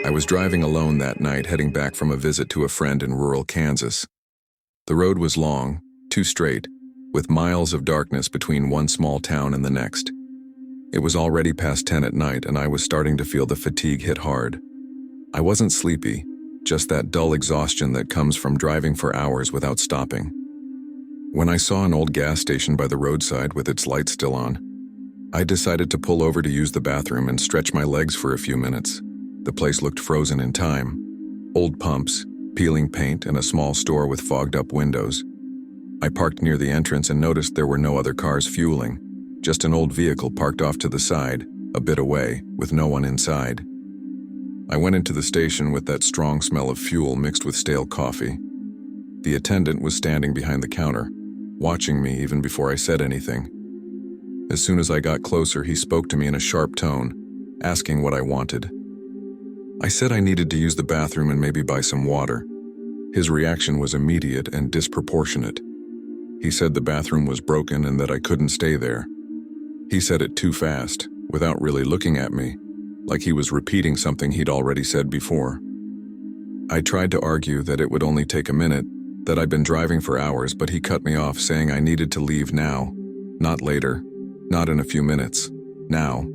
I was driving alone that night, heading back from a visit to a friend in rural Kansas. The road was long, too straight, with miles of darkness between one small town and the next. It was already past 10 at night, and I was starting to feel the fatigue hit hard. I wasn't sleepy, just that dull exhaustion that comes from driving for hours without stopping. When I saw an old gas station by the roadside with its lights still on, I decided to pull over to use the bathroom and stretch my legs for a few minutes. The place looked frozen in time. Old pumps, peeling paint, and a small store with fogged-up windows. I parked near the entrance and noticed there were no other cars fueling, just an old vehicle parked off to the side, a bit away, with no one inside. I went into the station with that strong smell of fuel mixed with stale coffee. The attendant was standing behind the counter, watching me even before I said anything. As soon as I got closer, he spoke to me in a sharp tone, asking what I wanted. I said I needed to use the bathroom and maybe buy some water. His reaction was immediate and disproportionate. He said the bathroom was broken and that I couldn't stay there. He said it too fast, without really looking at me, like he was repeating something he'd already said before. I tried to argue that it would only take a minute, that I'd been driving for hours, but he cut me off, saying I needed to leave now, not later, not in a few minutes, now.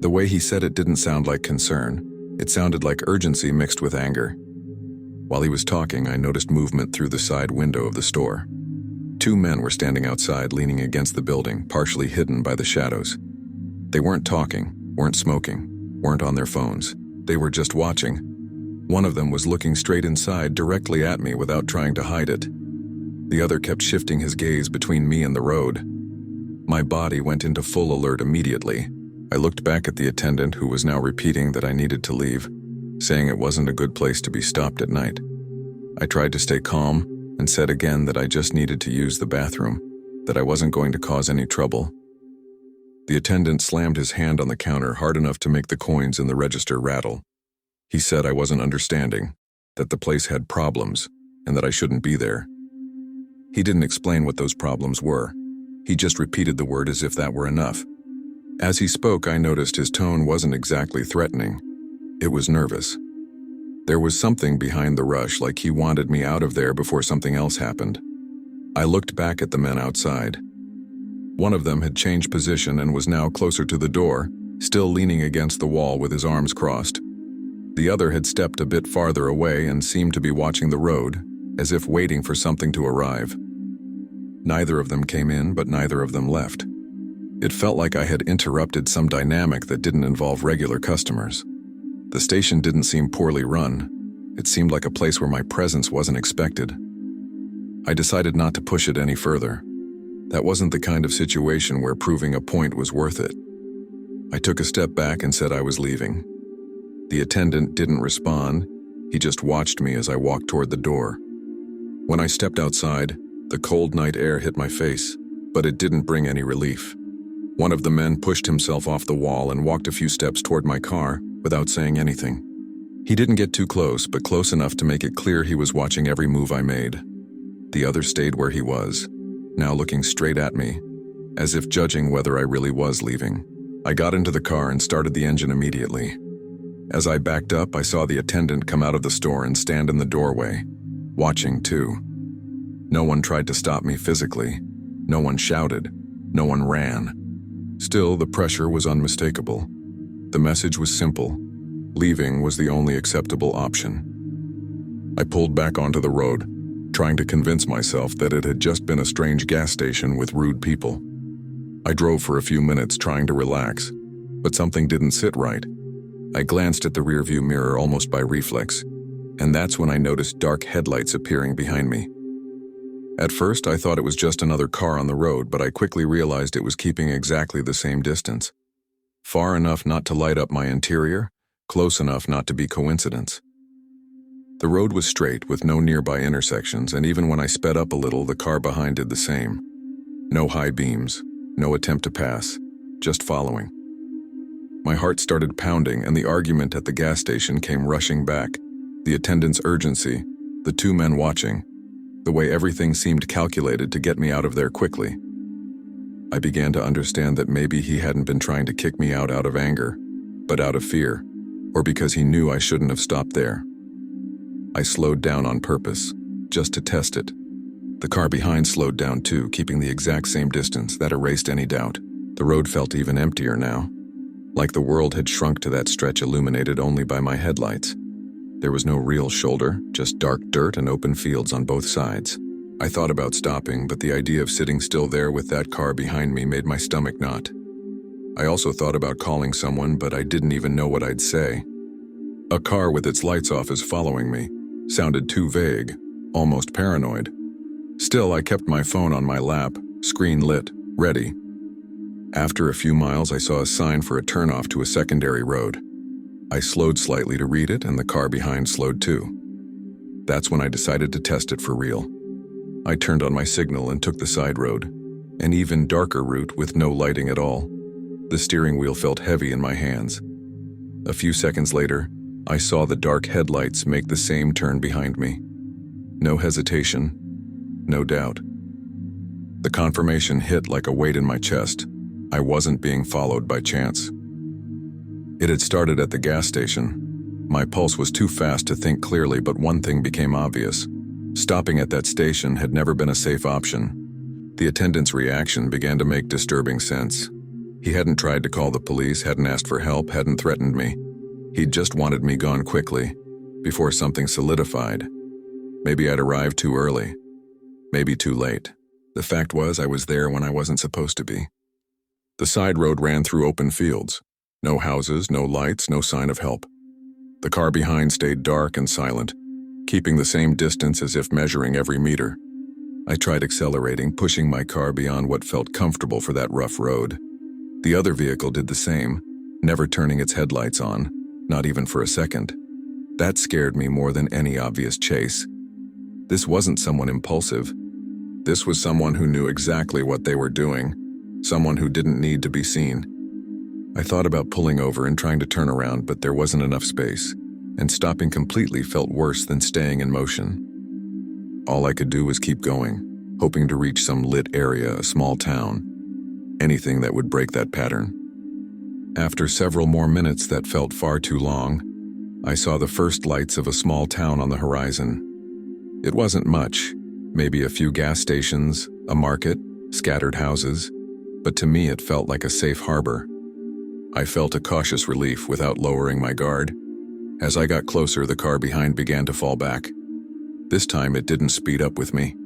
The way he said it didn't sound like concern. It sounded like urgency mixed with anger. While he was talking, I noticed movement through the side window of the store. Two men were standing outside, leaning against the building, partially hidden by the shadows. They weren't talking, weren't smoking, weren't on their phones. They were just watching. One of them was looking straight inside, directly at me without trying to hide it. The other kept shifting his gaze between me and the road. My body went into full alert immediately. I looked back at the attendant, who was now repeating that I needed to leave, saying it wasn't a good place to be stopped at night. I tried to stay calm and said again that I just needed to use the bathroom, that I wasn't going to cause any trouble. The attendant slammed his hand on the counter hard enough to make the coins in the register rattle. He said I wasn't understanding, that the place had problems, and that I shouldn't be there. He didn't explain what those problems were. He just repeated the word as if that were enough. As he spoke, I noticed his tone wasn't exactly threatening. It was nervous. There was something behind the rush, like he wanted me out of there before something else happened. I looked back at the men outside. One of them had changed position and was now closer to the door, still leaning against the wall with his arms crossed. The other had stepped a bit farther away and seemed to be watching the road, as if waiting for something to arrive. Neither of them came in, but neither of them left. It felt like I had interrupted some dynamic that didn't involve regular customers. The station didn't seem poorly run. It seemed like a place where my presence wasn't expected. I decided not to push it any further. That wasn't the kind of situation where proving a point was worth it. I took a step back and said I was leaving. The attendant didn't respond. He just watched me as I walked toward the door. When I stepped outside, the cold night air hit my face, but it didn't bring any relief. One of the men pushed himself off the wall and walked a few steps toward my car without saying anything. He didn't get too close, but close enough to make it clear he was watching every move I made. The other stayed where he was, now looking straight at me, as if judging whether I really was leaving. I got into the car and started the engine immediately. As I backed up, I saw the attendant come out of the store and stand in the doorway, watching too. No one tried to stop me physically. No one shouted. No one ran. Still, the pressure was unmistakable. The message was simple. Leaving was the only acceptable option. I pulled back onto the road, trying to convince myself that it had just been a strange gas station with rude people. I drove for a few minutes trying to relax, but something didn't sit right. I glanced at the rearview mirror almost by reflex, and that's when I noticed dark headlights appearing behind me. At first, I thought it was just another car on the road, but I quickly realized it was keeping exactly the same distance. Far enough not to light up my interior, close enough not to be coincidence. The road was straight with no nearby intersections, and even when I sped up a little, the car behind did the same. No high beams, no attempt to pass, just following. My heart started pounding, and the argument at the gas station came rushing back. The attendant's urgency, the two men watching, the way everything seemed calculated to get me out of there quickly. I began to understand that maybe he hadn't been trying to kick me out of anger, but out of fear, or because he knew I shouldn't have stopped there. I slowed down on purpose, just to test it. The car behind slowed down too, keeping the exact same distance. That erased any doubt. The road felt even emptier now, like the world had shrunk to that stretch illuminated only by my headlights. There was no real shoulder, just dark dirt and open fields on both sides. I thought about stopping, but the idea of sitting still there with that car behind me made my stomach knot. I also thought about calling someone, but I didn't even know what I'd say. A car with its lights off is following me sounded too vague, almost paranoid. Still, I kept my phone on my lap, screen lit, ready. After a few miles, I saw a sign for a turnoff to a secondary road. I slowed slightly to read it, and the car behind slowed too. That's when I decided to test it for real. I turned on my signal and took the side road, an even darker route with no lighting at all. The steering wheel felt heavy in my hands. A few seconds later, I saw the dark headlights make the same turn behind me. No hesitation, no doubt. The confirmation hit like a weight in my chest. I wasn't being followed by chance. It had started at the gas station. My pulse was too fast to think clearly, but one thing became obvious. Stopping at that station had never been a safe option. The attendant's reaction began to make disturbing sense. He hadn't tried to call the police, hadn't asked for help, hadn't threatened me. He'd just wanted me gone quickly, before something solidified. Maybe I'd arrived too early, maybe too late. The fact was, I was there when I wasn't supposed to be. The side road ran through open fields. No houses, no lights, no sign of help. The car behind stayed dark and silent, keeping the same distance as if measuring every meter. I tried accelerating, pushing my car beyond what felt comfortable for that rough road. The other vehicle did the same, never turning its headlights on, not even for a second. That scared me more than any obvious chase. This wasn't someone impulsive. This was someone who knew exactly what they were doing, someone who didn't need to be seen. I thought about pulling over and trying to turn around, but there wasn't enough space, and stopping completely felt worse than staying in motion. All I could do was keep going, hoping to reach some lit area, a small town, anything that would break that pattern. After several more minutes that felt far too long, I saw the first lights of a small town on the horizon. It wasn't much, maybe a few gas stations, a market, scattered houses, but to me it felt like a safe harbor. I felt a cautious relief without lowering my guard. As I got closer, the car behind began to fall back. This time it didn't speed up with me.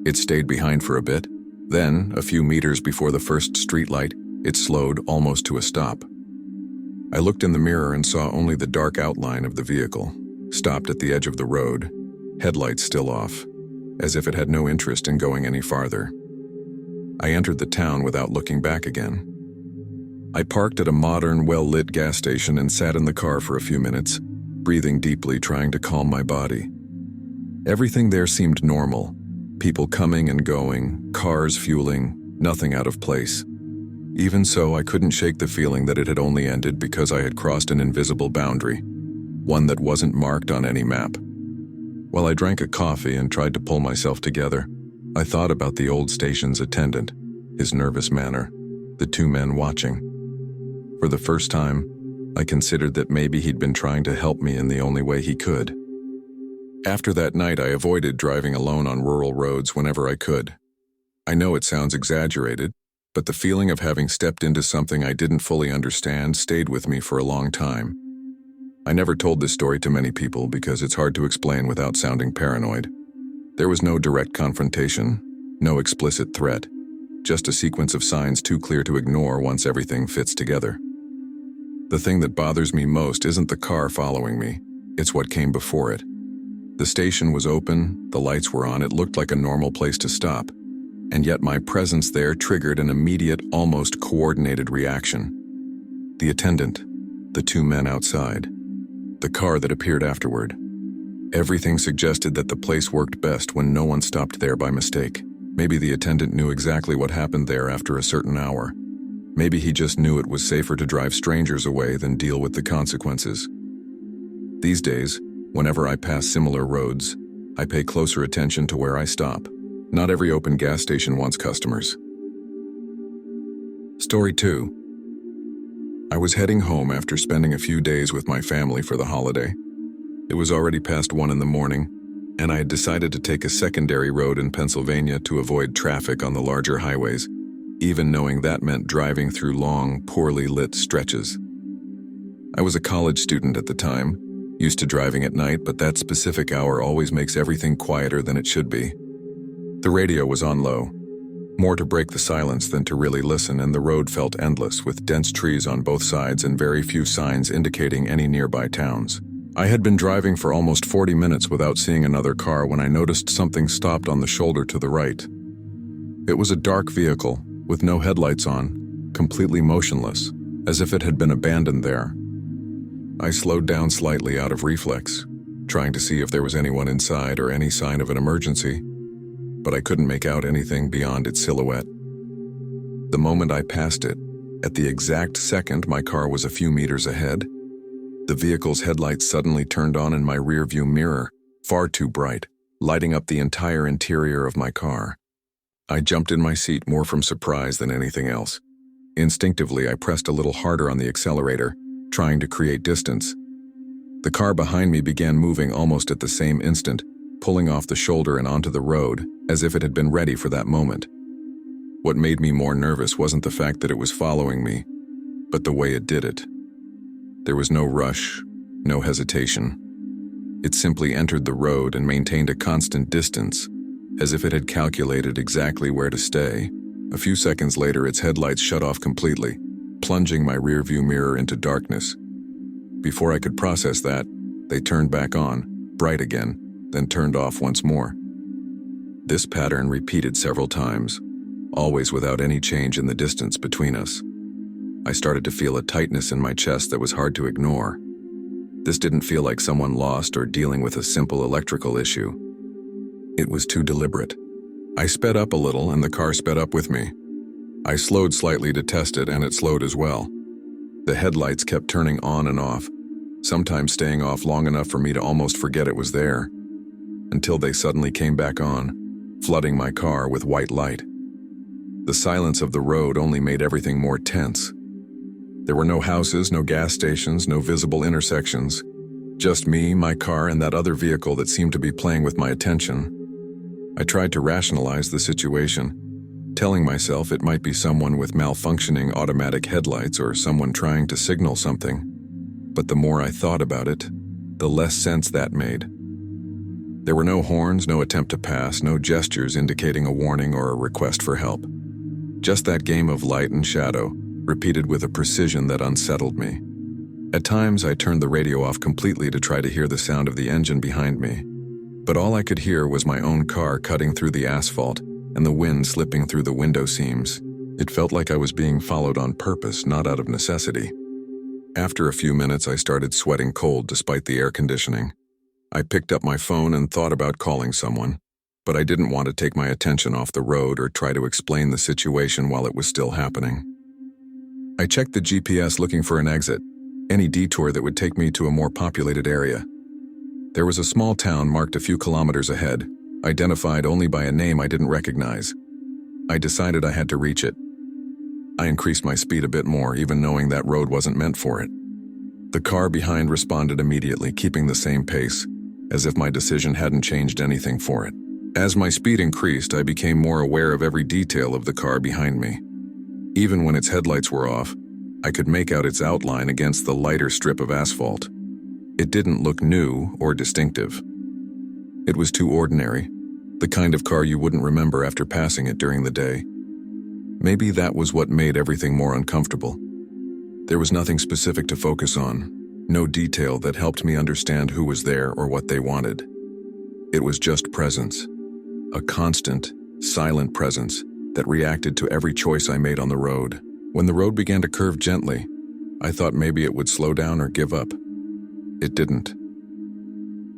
It stayed behind for a bit. Then, a few meters before the first streetlight, it slowed almost to a stop. I looked in the mirror and saw only the dark outline of the vehicle, stopped at the edge of the road, headlights still off, as if it had no interest in going any farther. I entered the town without looking back again. I parked at a modern, well-lit gas station and sat in the car for a few minutes, breathing deeply, trying to calm my body. Everything there seemed normal. People coming and going, cars fueling, nothing out of place. Even so, I couldn't shake the feeling that it had only ended because I had crossed an invisible boundary, one that wasn't marked on any map. While I drank a coffee and tried to pull myself together, I thought about the old station's attendant, his nervous manner, the two men watching. For the first time, I considered that maybe he'd been trying to help me in the only way he could. After that night, I avoided driving alone on rural roads whenever I could. I know it sounds exaggerated, but the feeling of having stepped into something I didn't fully understand stayed with me for a long time. I never told this story to many people because it's hard to explain without sounding paranoid. There was no direct confrontation, no explicit threat, just a sequence of signs too clear to ignore once everything fits together. The thing that bothers me most isn't the car following me, it's what came before it. The station was open, the lights were on, it looked like a normal place to stop, and yet my presence there triggered an immediate, almost coordinated reaction. The attendant, the two men outside, the car that appeared afterward. Everything suggested that the place worked best when no one stopped there by mistake. Maybe the attendant knew exactly what happened there after a certain hour. Maybe he just knew it was safer to drive strangers away than deal with the consequences. These days, whenever I pass similar roads, I pay closer attention to where I stop. Not every open gas station wants customers. Story 2. I was heading home after spending a few days with my family for the holiday. It was already past 1 in the morning, and I had decided to take a secondary road in Pennsylvania to avoid traffic on the larger highways, even knowing that meant driving through long, poorly lit stretches. I was a college student at the time, used to driving at night, but that specific hour always makes everything quieter than it should be. The radio was on low, more to break the silence than to really listen, and the road felt endless, with dense trees on both sides and very few signs indicating any nearby towns. I had been driving for almost 40 minutes without seeing another car when I noticed something stopped on the shoulder to the right. It was a dark vehicle, with no headlights on, completely motionless, as if it had been abandoned there. I slowed down slightly out of reflex, trying to see if there was anyone inside or any sign of an emergency, but I couldn't make out anything beyond its silhouette. The moment I passed it, at the exact second my car was a few meters ahead, the vehicle's headlights suddenly turned on in my rearview mirror, far too bright, lighting up the entire interior of my car. I jumped in my seat more from surprise than anything else. Instinctively, I pressed a little harder on the accelerator, trying to create distance. The car behind me began moving almost at the same instant, pulling off the shoulder and onto the road, as if it had been ready for that moment. What made me more nervous wasn't the fact that it was following me, but the way it did it. There was no rush, no hesitation. It simply entered the road and maintained a constant distance, as if it had calculated exactly where to stay. A few seconds later, its headlights shut off completely, plunging my rearview mirror into darkness. Before I could process that, they turned back on, bright again, then turned off once more. This pattern repeated several times, always without any change in the distance between us. I started to feel a tightness in my chest that was hard to ignore. This didn't feel like someone lost or dealing with a simple electrical issue. It was too deliberate. I sped up a little and the car sped up with me. I slowed slightly to test it and it slowed as well. The headlights kept turning on and off, sometimes staying off long enough for me to almost forget it was there, until they suddenly came back on, flooding my car with white light. The silence of the road only made everything more tense. There were no houses, no gas stations, no visible intersections. Just me, my car, and that other vehicle that seemed to be playing with my attention. I tried to rationalize the situation, telling myself it might be someone with malfunctioning automatic headlights or someone trying to signal something. But the more I thought about it, the less sense that made. There were no horns, no attempt to pass, no gestures indicating a warning or a request for help. Just that game of light and shadow, repeated with a precision that unsettled me. At times, I turned the radio off completely to try to hear the sound of the engine behind me. But all I could hear was my own car cutting through the asphalt and the wind slipping through the window seams. It felt like I was being followed on purpose, not out of necessity. After a few minutes, I started sweating cold despite the air conditioning. I picked up my phone and thought about calling someone, but I didn't want to take my attention off the road or try to explain the situation while it was still happening. I checked the GPS looking for an exit, any detour that would take me to a more populated area. There was a small town marked a few kilometers ahead, identified only by a name I didn't recognize. I decided I had to reach it. I increased my speed a bit more, even knowing that road wasn't meant for it. The car behind responded immediately, keeping the same pace, as if my decision hadn't changed anything for it. As my speed increased, I became more aware of every detail of the car behind me. Even when its headlights were off, I could make out its outline against the lighter strip of asphalt. It didn't look new or distinctive. It was too ordinary, the kind of car you wouldn't remember after passing it during the day. Maybe that was what made everything more uncomfortable. There was nothing specific to focus on, no detail that helped me understand who was there or what they wanted. It was just presence, a constant, silent presence that reacted to every choice I made on the road. When the road began to curve gently, I thought maybe it would slow down or give up. It didn't.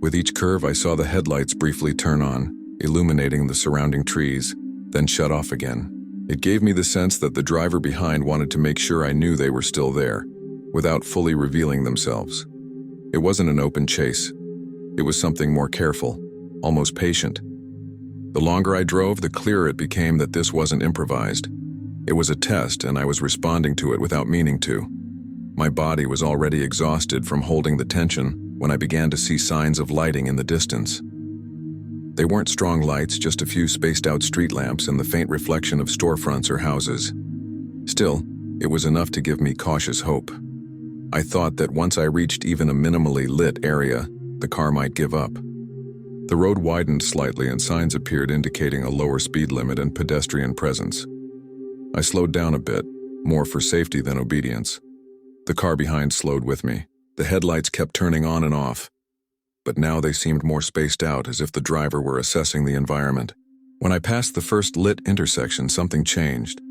With each curve, I saw the headlights briefly turn on, illuminating the surrounding trees, then shut off again. It gave me the sense that the driver behind wanted to make sure I knew they were still there, without fully revealing themselves. It wasn't an open chase. It was something more careful, almost patient. The longer I drove, the clearer it became that this wasn't improvised. It was a test, and I was responding to it without meaning to. My body was already exhausted from holding the tension when I began to see signs of lighting in the distance. They weren't strong lights, just a few spaced-out street lamps and the faint reflection of storefronts or houses. Still, it was enough to give me cautious hope. I thought that once I reached even a minimally lit area, the car might give up. The road widened slightly and signs appeared indicating a lower speed limit and pedestrian presence. I slowed down a bit, more for safety than obedience. The car behind slowed with me. The headlights kept turning on and off, but now they seemed more spaced out, as if the driver were assessing the environment. When I passed the first lit intersection, something changed.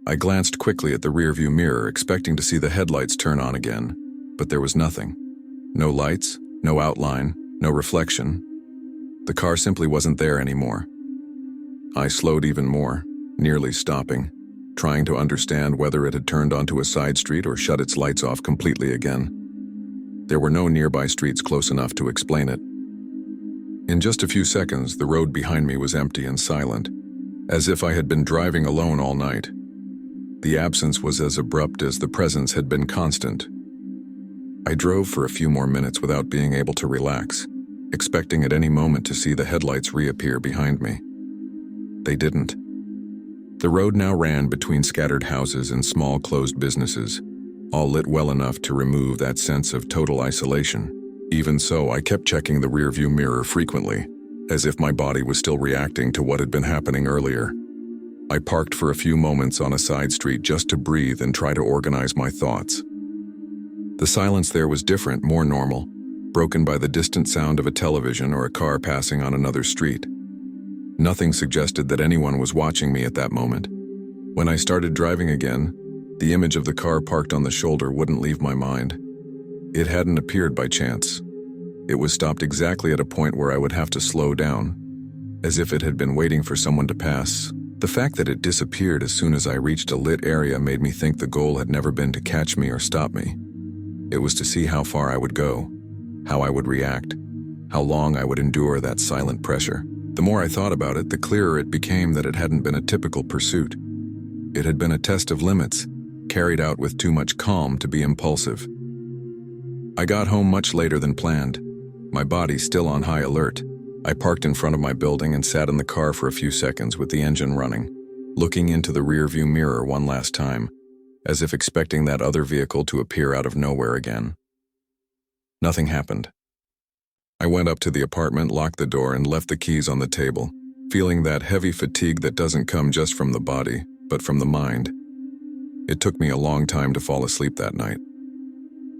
I glanced quickly at the rearview mirror, expecting to see the headlights turn on again, but there was nothing. No lights, no outline, no reflection. The car simply wasn't there anymore. I slowed even more, nearly stopping, trying to understand whether it had turned onto a side street or shut its lights off completely again. There were no nearby streets close enough to explain it. In just a few seconds, the road behind me was empty and silent, as if I had been driving alone all night. The absence was as abrupt as the presence had been constant. I drove for a few more minutes without being able to relax, expecting at any moment to see the headlights reappear behind me. They didn't. The road now ran between scattered houses and small closed businesses, all lit well enough to remove that sense of total isolation. Even so, I kept checking the rearview mirror frequently, as if my body was still reacting to what had been happening earlier. I parked for a few moments on a side street just to breathe and try to organize my thoughts. The silence there was different, more normal, broken by the distant sound of a television or a car passing on another street. Nothing suggested that anyone was watching me at that moment. When I started driving again, the image of the car parked on the shoulder wouldn't leave my mind. It hadn't appeared by chance. It was stopped exactly at a point where I would have to slow down, as if it had been waiting for someone to pass. The fact that it disappeared as soon as I reached a lit area made me think the goal had never been to catch me or stop me. It was to see how far I would go, how I would react, how long I would endure that silent pressure. The more I thought about it, the clearer it became that it hadn't been a typical pursuit. It had been a test of limits, carried out with too much calm to be impulsive. I got home much later than planned, my body still on high alert. I parked in front of my building and sat in the car for a few seconds with the engine running, looking into the rearview mirror one last time, as if expecting that other vehicle to appear out of nowhere again. Nothing happened. I went up to the apartment, locked the door, and left the keys on the table, feeling that heavy fatigue that doesn't come just from the body, but from the mind. It took me a long time to fall asleep that night.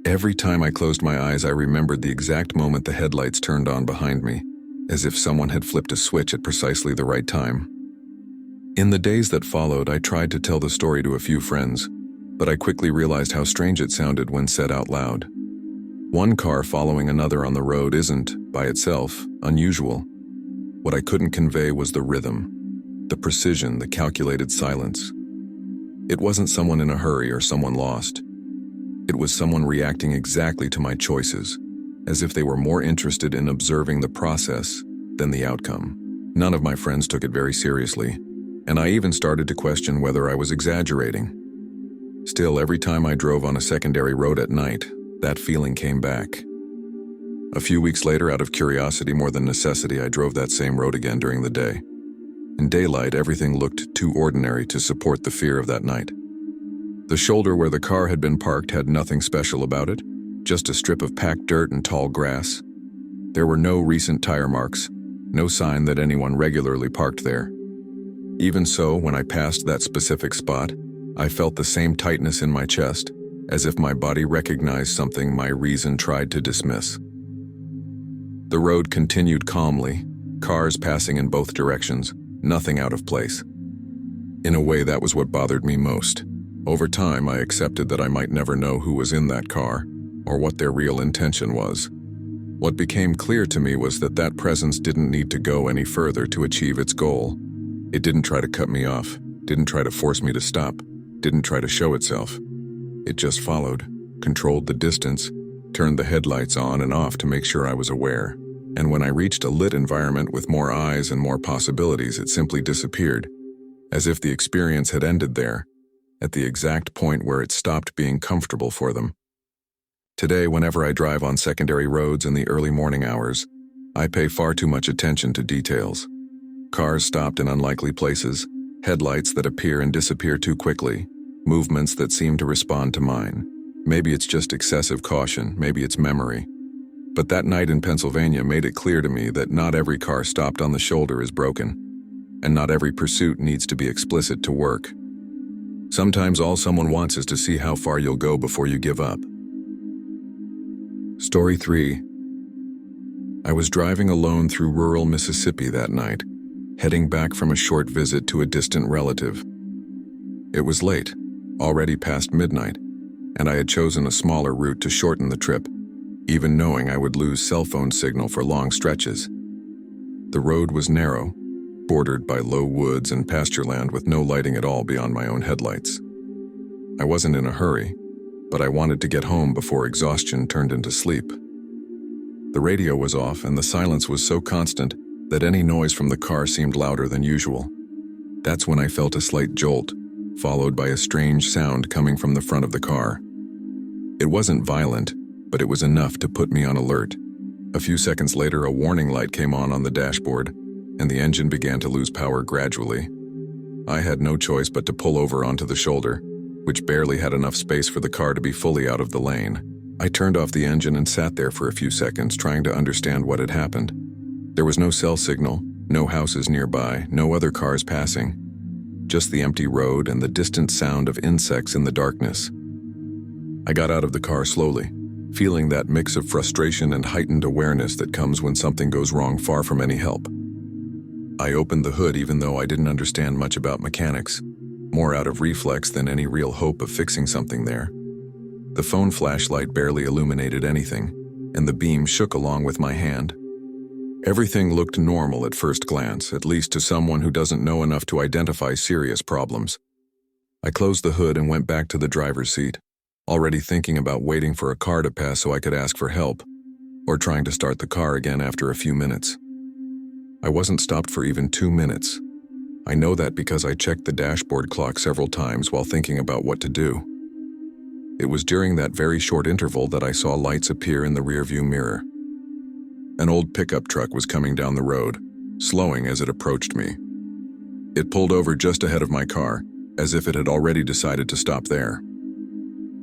Every time I closed my eyes, I remembered the exact moment the headlights turned on behind me, as if someone had flipped a switch at precisely the right time. In the days that followed, I tried to tell the story to a few friends, but I quickly realized how strange it sounded when said out loud. One car following another on the road isn't, by itself, unusual. What I couldn't convey was the rhythm, the precision, the calculated silence. It wasn't someone in a hurry or someone lost. It was someone reacting exactly to my choices, as if they were more interested in observing the process than the outcome. None of my friends took it very seriously, and I even started to question whether I was exaggerating. Still, every time I drove on a secondary road at night, that feeling came back. A few weeks later, out of curiosity more than necessity, I drove that same road again during the day. In daylight, everything looked too ordinary to support the fear of that night. The shoulder where the car had been parked had nothing special about it, just a strip of packed dirt and tall grass. There were no recent tire marks, no sign that anyone regularly parked there. Even so, when I passed that specific spot, I felt the same tightness in my chest, as if my body recognized something my reason tried to dismiss. The road continued calmly, cars passing in both directions, nothing out of place. In a way, that was what bothered me most. Over time, I accepted that I might never know who was in that car, or what their real intention was. What became clear to me was that that presence didn't need to go any further to achieve its goal. It didn't try to cut me off, didn't try to force me to stop, didn't try to show itself. It just followed, controlled the distance, turned the headlights on and off to make sure I was aware. And when I reached a lit environment with more eyes and more possibilities, it simply disappeared, as if the experience had ended there, at the exact point where it stopped being comfortable for them. Today, whenever I drive on secondary roads in the early morning hours, I pay far too much attention to details. Cars stopped in unlikely places, headlights that appear and disappear too quickly, movements that seem to respond to mine. Maybe it's just excessive caution, maybe it's memory. But that night in Pennsylvania made it clear to me that not every car stopped on the shoulder is broken, and not every pursuit needs to be explicit to work. Sometimes all someone wants is to see how far you'll go before you give up. Story 3. I was driving alone through rural Mississippi that night, heading back from a short visit to a distant relative. It was late, already past midnight, and I had chosen a smaller route to shorten the trip, even knowing I would lose cell phone signal for long stretches. The road was narrow, bordered by low woods and pasture land with no lighting at all beyond my own headlights. I wasn't in a hurry, but I wanted to get home before exhaustion turned into sleep. The radio was off and the silence was so constant that any noise from the car seemed louder than usual. That's when I felt a slight jolt, followed by a strange sound coming from the front of the car. It wasn't violent, but it was enough to put me on alert. A few seconds later, a warning light came on the dashboard, and the engine began to lose power gradually. I had no choice but to pull over onto the shoulder, which barely had enough space for the car to be fully out of the lane. I turned off the engine and sat there for a few seconds trying to understand what had happened. There was no cell signal, no houses nearby, no other cars passing. Just the empty road and the distant sound of insects in the darkness. I got out of the car slowly, feeling that mix of frustration and heightened awareness that comes when something goes wrong far from any help. I opened the hood even though I didn't understand much about mechanics, more out of reflex than any real hope of fixing something there. The phone flashlight barely illuminated anything, and the beam shook along with my hand. Everything looked normal at first glance, at least to someone who doesn't know enough to identify serious problems. I closed the hood and went back to the driver's seat, already thinking about waiting for a car to pass so I could ask for help, or trying to start the car again after a few minutes. I wasn't stopped for even 2 minutes. I know that because I checked the dashboard clock several times while thinking about what to do. It was during that very short interval that I saw lights appear in the rearview mirror. An old pickup truck was coming down the road, slowing as it approached me. It pulled over just ahead of my car, as if it had already decided to stop there.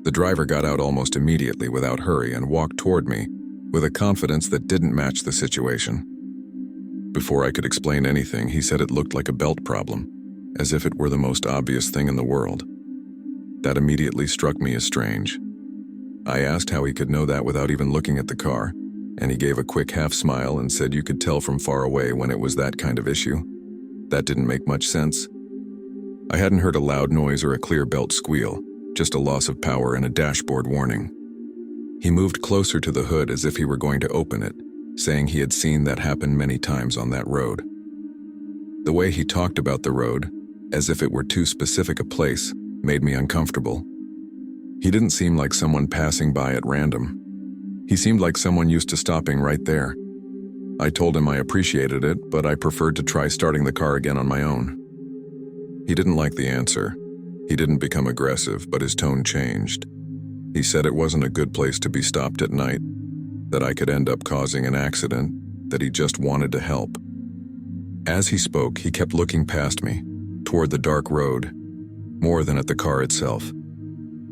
The driver got out almost immediately without hurry and walked toward me with a confidence that didn't match the situation. Before I could explain anything, he said it looked like a belt problem, as if it were the most obvious thing in the world. That immediately struck me as strange. I asked how he could know that without even looking at the car, and he gave a quick half smile and said you could tell from far away when it was that kind of issue. That didn't make much sense. I hadn't heard a loud noise or a clear belt squeal, just a loss of power and a dashboard warning. He moved closer to the hood as if he were going to open it, saying he had seen that happen many times on that road. The way he talked about the road, as if it were too specific a place, made me uncomfortable. He didn't seem like someone passing by at random. He seemed like someone used to stopping right there. I told him I appreciated it, but I preferred to try starting the car again on my own. He didn't like the answer. He didn't become aggressive, but his tone changed. He said it wasn't a good place to be stopped at night, that I could end up causing an accident, that he just wanted to help. As he spoke, he kept looking past me, toward the dark road, more than at the car itself.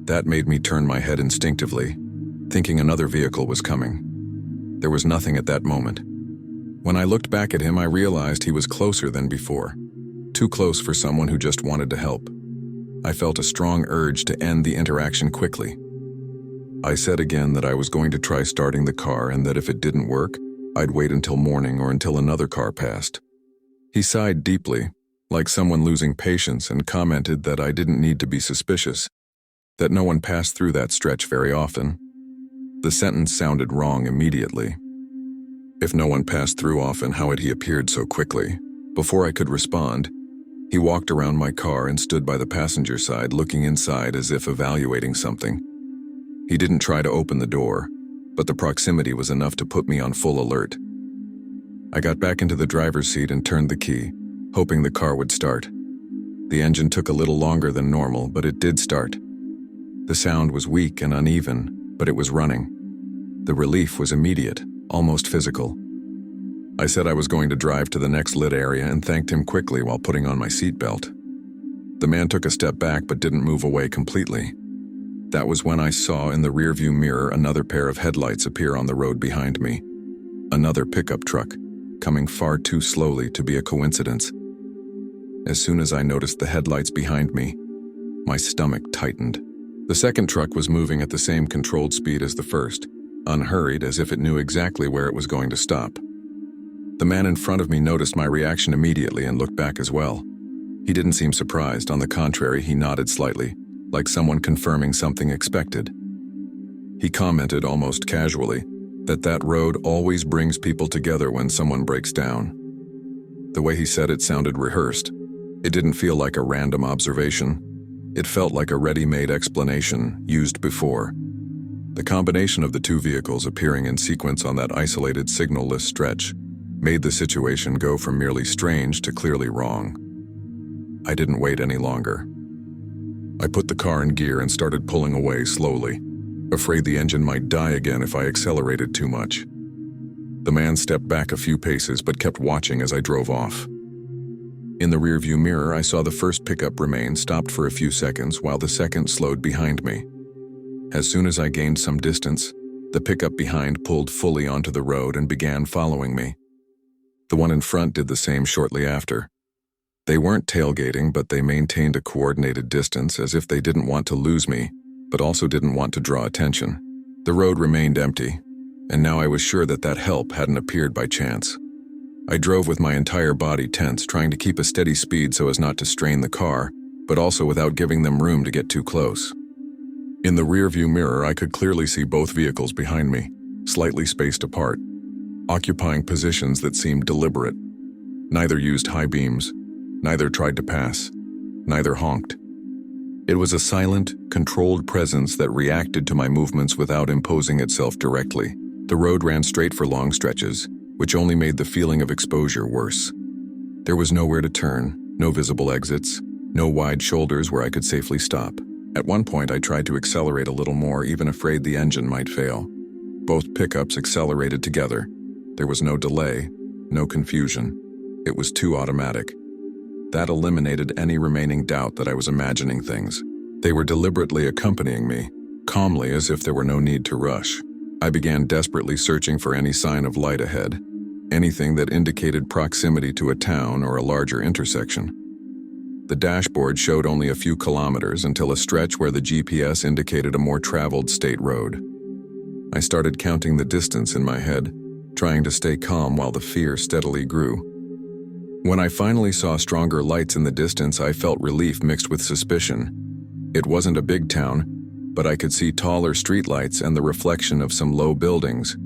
That made me turn my head instinctively, thinking another vehicle was coming. There was nothing at that moment. When I looked back at him, I realized he was closer than before, too close for someone who just wanted to help. I felt a strong urge to end the interaction quickly. I said again that I was going to try starting the car and that if it didn't work, I'd wait until morning or until another car passed. He sighed deeply, like someone losing patience, and commented that I didn't need to be suspicious, that no one passed through that stretch very often. The sentence sounded wrong immediately. If no one passed through often, how had he appeared so quickly? Before I could respond, he walked around my car and stood by the passenger side, looking inside as if evaluating something. He didn't try to open the door, but the proximity was enough to put me on full alert. I got back into the driver's seat and turned the key, hoping the car would start. The engine took a little longer than normal, but it did start. The sound was weak and uneven, but it was running. The relief was immediate, almost physical. I said I was going to drive to the next lit area and thanked him quickly while putting on my seatbelt. The man took a step back but didn't move away completely. That was when I saw in the rearview mirror another pair of headlights appear on the road behind me. Another pickup truck, coming far too slowly to be a coincidence. As soon as I noticed the headlights behind me, my stomach tightened. The second truck was moving at the same controlled speed as the first, unhurried as if it knew exactly where it was going to stop. The man in front of me noticed my reaction immediately and looked back as well. He didn't seem surprised. On the contrary, he nodded slightly, like someone confirming something expected. He commented almost casually that road always brings people together when someone breaks down. The way he said it sounded rehearsed. It didn't feel like a random observation. It felt like a ready-made explanation used before. The combination of the two vehicles appearing in sequence on that isolated signal-less stretch made the situation go from merely strange to clearly wrong. I didn't wait any longer. I put the car in gear and started pulling away slowly, afraid the engine might die again if I accelerated too much. The man stepped back a few paces but kept watching as I drove off. In the rearview mirror, I saw the first pickup remain stopped for a few seconds while the second slowed behind me. As soon as I gained some distance, the pickup behind pulled fully onto the road and began following me. The one in front did the same shortly after. They weren't tailgating, but they maintained a coordinated distance as if they didn't want to lose me, but also didn't want to draw attention. The road remained empty, and now I was sure that help hadn't appeared by chance. I drove with my entire body tense, trying to keep a steady speed so as not to strain the car, but also without giving them room to get too close. In the rearview mirror, I could clearly see both vehicles behind me, slightly spaced apart, occupying positions that seemed deliberate. Neither used high beams, neither tried to pass, neither honked. It was a silent, controlled presence that reacted to my movements without imposing itself directly. The road ran straight for long stretches, which only made the feeling of exposure worse. There was nowhere to turn, no visible exits, no wide shoulders where I could safely stop. At one point, I tried to accelerate a little more, even afraid the engine might fail. Both pickups accelerated together. There was no delay, no confusion. It was too automatic. That eliminated any remaining doubt that I was imagining things. They were deliberately accompanying me, calmly as if there were no need to rush. I began desperately searching for any sign of light ahead, anything that indicated proximity to a town or a larger intersection. The dashboard showed only a few kilometers until a stretch where the GPS indicated a more traveled state road. I started counting the distance in my head, trying to stay calm while the fear steadily grew. When I finally saw stronger lights in the distance, I felt relief mixed with suspicion. It wasn't a big town, but I could see taller streetlights and the reflection of some low buildings.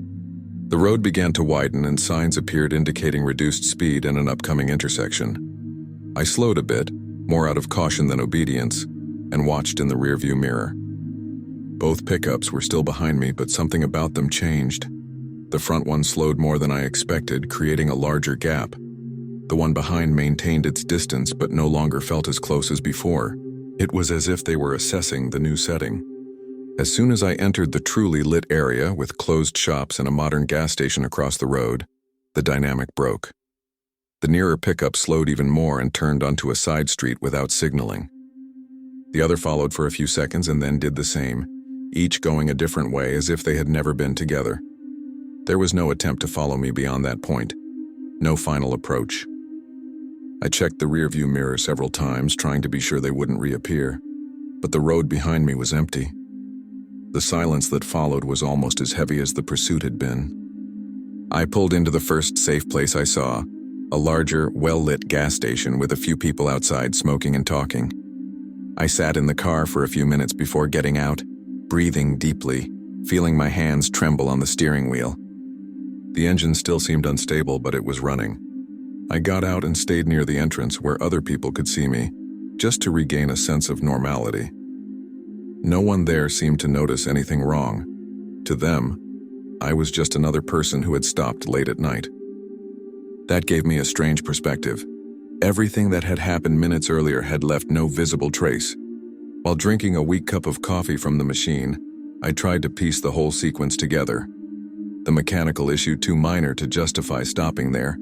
The road began to widen and signs appeared indicating reduced speed and an upcoming intersection. I slowed a bit, more out of caution than obedience, and watched in the rearview mirror. Both pickups were still behind me, but something about them changed. The front one slowed more than I expected, creating a larger gap. The one behind maintained its distance but no longer felt as close as before. It was as if they were assessing the new setting. As soon as I entered the truly lit area with closed shops and a modern gas station across the road, the dynamic broke. The nearer pickup slowed even more and turned onto a side street without signaling. The other followed for a few seconds and then did the same, each going a different way as if they had never been together. There was no attempt to follow me beyond that point. No final approach. I checked the rearview mirror several times, trying to be sure they wouldn't reappear, but the road behind me was empty. The silence that followed was almost as heavy as the pursuit had been. I pulled into the first safe place I saw, a larger, well-lit gas station with a few people outside smoking and talking. I sat in the car for a few minutes before getting out, breathing deeply, feeling my hands tremble on the steering wheel. The engine still seemed unstable, but it was running. I got out and stayed near the entrance where other people could see me, just to regain a sense of normality. No one there seemed to notice anything wrong. To them, I was just another person who had stopped late at night. That gave me a strange perspective. Everything that had happened minutes earlier had left no visible trace. While drinking a weak cup of coffee from the machine, I tried to piece the whole sequence together. The mechanical issue too minor to justify stopping there,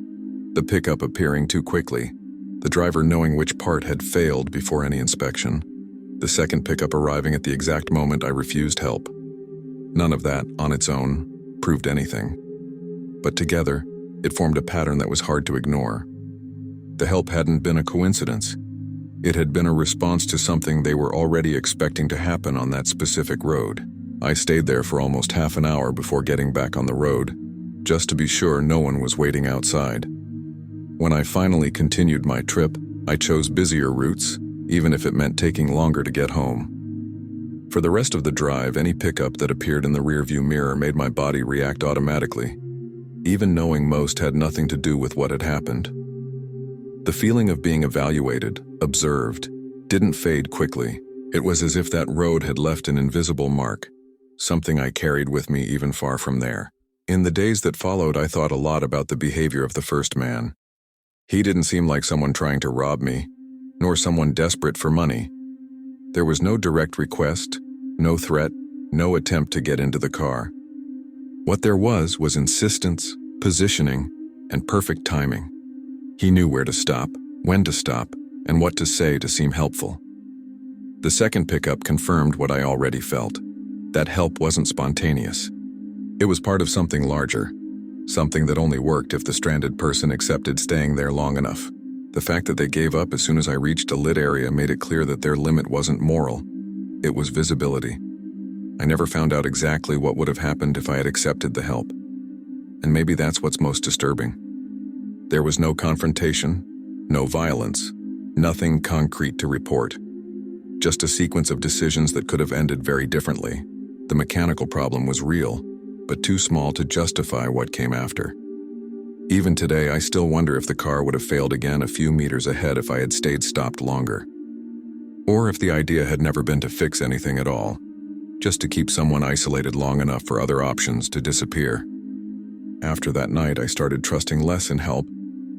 the pickup appearing too quickly, the driver knowing which part had failed before any inspection, the second pickup arriving at the exact moment I refused help. None of that, on its own, proved anything. But together, it formed a pattern that was hard to ignore. The help hadn't been a coincidence. It had been a response to something they were already expecting to happen on that specific road. I stayed there for almost half an hour before getting back on the road, just to be sure no one was waiting outside. When I finally continued my trip, I chose busier routes, even if it meant taking longer to get home. For the rest of the drive, any pickup that appeared in the rearview mirror made my body react automatically, even knowing most had nothing to do with what had happened. The feeling of being evaluated, observed, didn't fade quickly. It was as if that road had left an invisible mark, something I carried with me even far from there. In the days that followed, I thought a lot about the behavior of the first man. He didn't seem like someone trying to rob me, nor someone desperate for money. There was no direct request, no threat, no attempt to get into the car. What there was insistence, positioning, and perfect timing. He knew where to stop, when to stop, and what to say to seem helpful. The second pickup confirmed what I already felt. That help wasn't spontaneous. It was part of something larger, something that only worked if the stranded person accepted staying there long enough. The fact that they gave up as soon as I reached a lit area made it clear that their limit wasn't moral, it was visibility. I never found out exactly what would have happened if I had accepted the help. And maybe that's what's most disturbing. There was no confrontation, no violence, nothing concrete to report. Just a sequence of decisions that could have ended very differently. The mechanical problem was real, but too small to justify what came after. Even today, I still wonder if the car would have failed again a few meters ahead if I had stayed stopped longer. Or if the idea had never been to fix anything at all, just to keep someone isolated long enough for other options to disappear. After that night, I started trusting less in help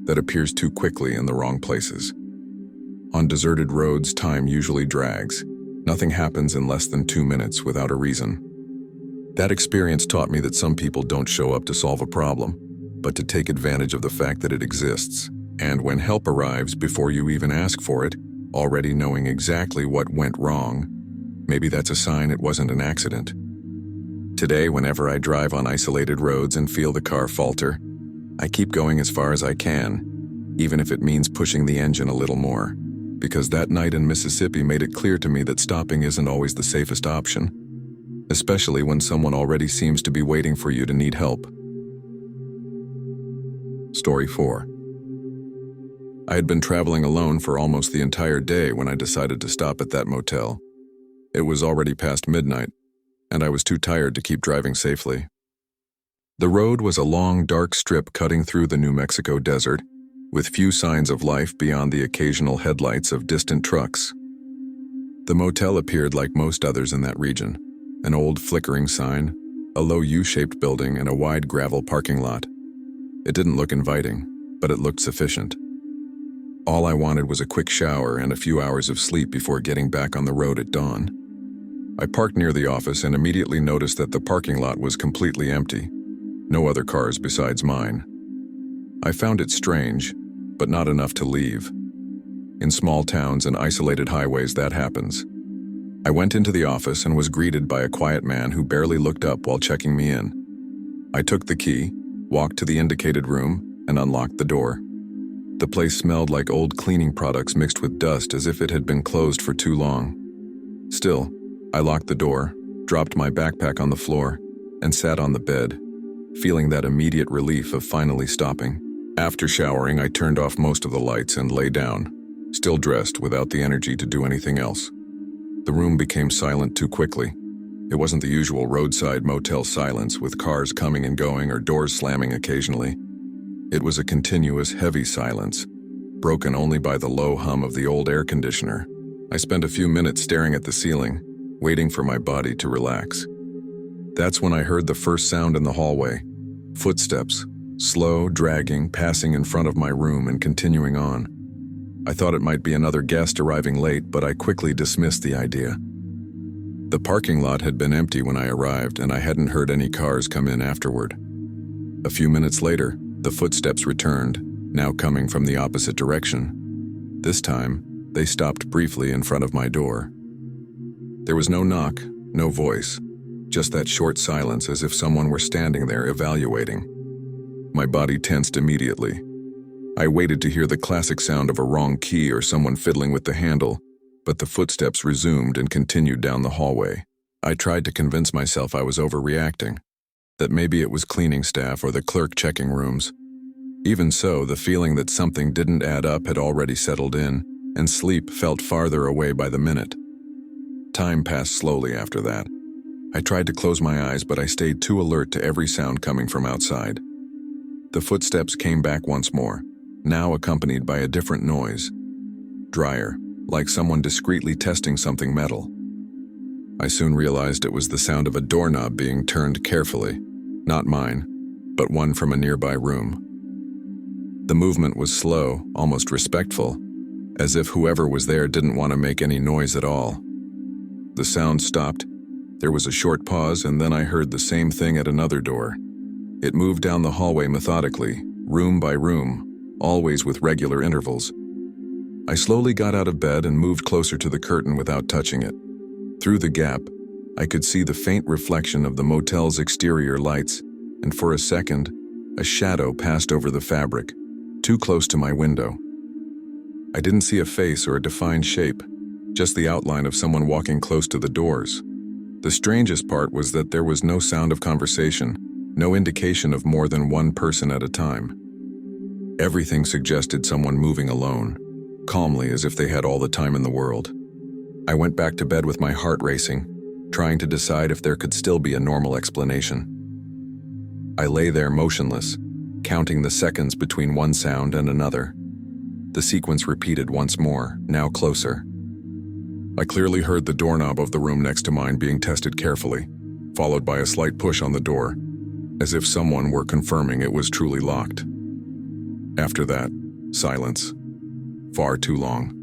that appears too quickly in the wrong places. On deserted roads, time usually drags. Nothing happens in less than 2 minutes without a reason. That experience taught me that some people don't show up to solve a problem, but to take advantage of the fact that it exists. And when help arrives before you even ask for it, already knowing exactly what went wrong, maybe that's a sign it wasn't an accident. Today, whenever I drive on isolated roads and feel the car falter, I keep going as far as I can, even if it means pushing the engine a little more, because that night in Mississippi made it clear to me that stopping isn't always the safest option, especially when someone already seems to be waiting for you to need help. Story 4. I had been traveling alone for almost the entire day when I decided to stop at that motel. It was already past midnight, and I was too tired to keep driving safely. The road was a long, dark strip cutting through the New Mexico desert, with few signs of life beyond the occasional headlights of distant trucks. The motel appeared like most others in that region, an old flickering sign, a low U-shaped building, and a wide gravel parking lot. It didn't look inviting, but it looked sufficient. All I wanted was a quick shower and a few hours of sleep before getting back on the road at dawn. I parked near the office and immediately noticed that the parking lot was completely empty. No other cars besides mine. I found it strange, but not enough to leave. In small towns and isolated highways, that happens. I went into the office and was greeted by a quiet man who barely looked up while checking me in. I took the key, walked to the indicated room, and unlocked the door. The place smelled like old cleaning products mixed with dust, as if it had been closed for too long. Still, I locked the door, dropped my backpack on the floor, and sat on the bed, feeling that immediate relief of finally stopping. After showering, I turned off most of the lights and lay down, still dressed without the energy to do anything else. The room became silent too quickly. It wasn't the usual roadside motel silence with cars coming and going or doors slamming occasionally. It was a continuous, heavy silence, broken only by the low hum of the old air conditioner. I spent a few minutes staring at the ceiling, waiting for my body to relax. That's when I heard the first sound in the hallway. Footsteps, slow, dragging, passing in front of my room and continuing on. I thought it might be another guest arriving late, but I quickly dismissed the idea. The parking lot had been empty when I arrived, and I hadn't heard any cars come in afterward. A few minutes later, the footsteps returned, now coming from the opposite direction. This time, they stopped briefly in front of my door. There was no knock, no voice, just that short silence as if someone were standing there evaluating. My body tensed immediately. I waited to hear the classic sound of a wrong key or someone fiddling with the handle, but the footsteps resumed and continued down the hallway. I tried to convince myself I was overreacting, that maybe it was cleaning staff or the clerk checking rooms. Even so, the feeling that something didn't add up had already settled in, and sleep felt farther away by the minute. Time passed slowly after that. I tried to close my eyes, but I stayed too alert to every sound coming from outside. The footsteps came back once more, now accompanied by a different noise. Drier, like someone discreetly testing something metal. I soon realized it was the sound of a doorknob being turned carefully, not mine, but one from a nearby room. The movement was slow, almost respectful, as if whoever was there didn't want to make any noise at all. The sound stopped. There was a short pause, and then I heard the same thing at another door. It moved down the hallway methodically, room by room, always with regular intervals. I slowly got out of bed and moved closer to the curtain without touching it. Through the gap, I could see the faint reflection of the motel's exterior lights, and for a second, a shadow passed over the fabric, too close to my window. I didn't see a face or a defined shape, just the outline of someone walking close to the doors. The strangest part was that there was no sound of conversation, no indication of more than one person at a time. Everything suggested someone moving alone, calmly as if they had all the time in the world. I went back to bed with my heart racing, trying to decide if there could still be a normal explanation. I lay there motionless, counting the seconds between one sound and another. The sequence repeated once more, now closer. I clearly heard the doorknob of the room next to mine being tested carefully, followed by a slight push on the door, as if someone were confirming it was truly locked. After that, silence. Far too long.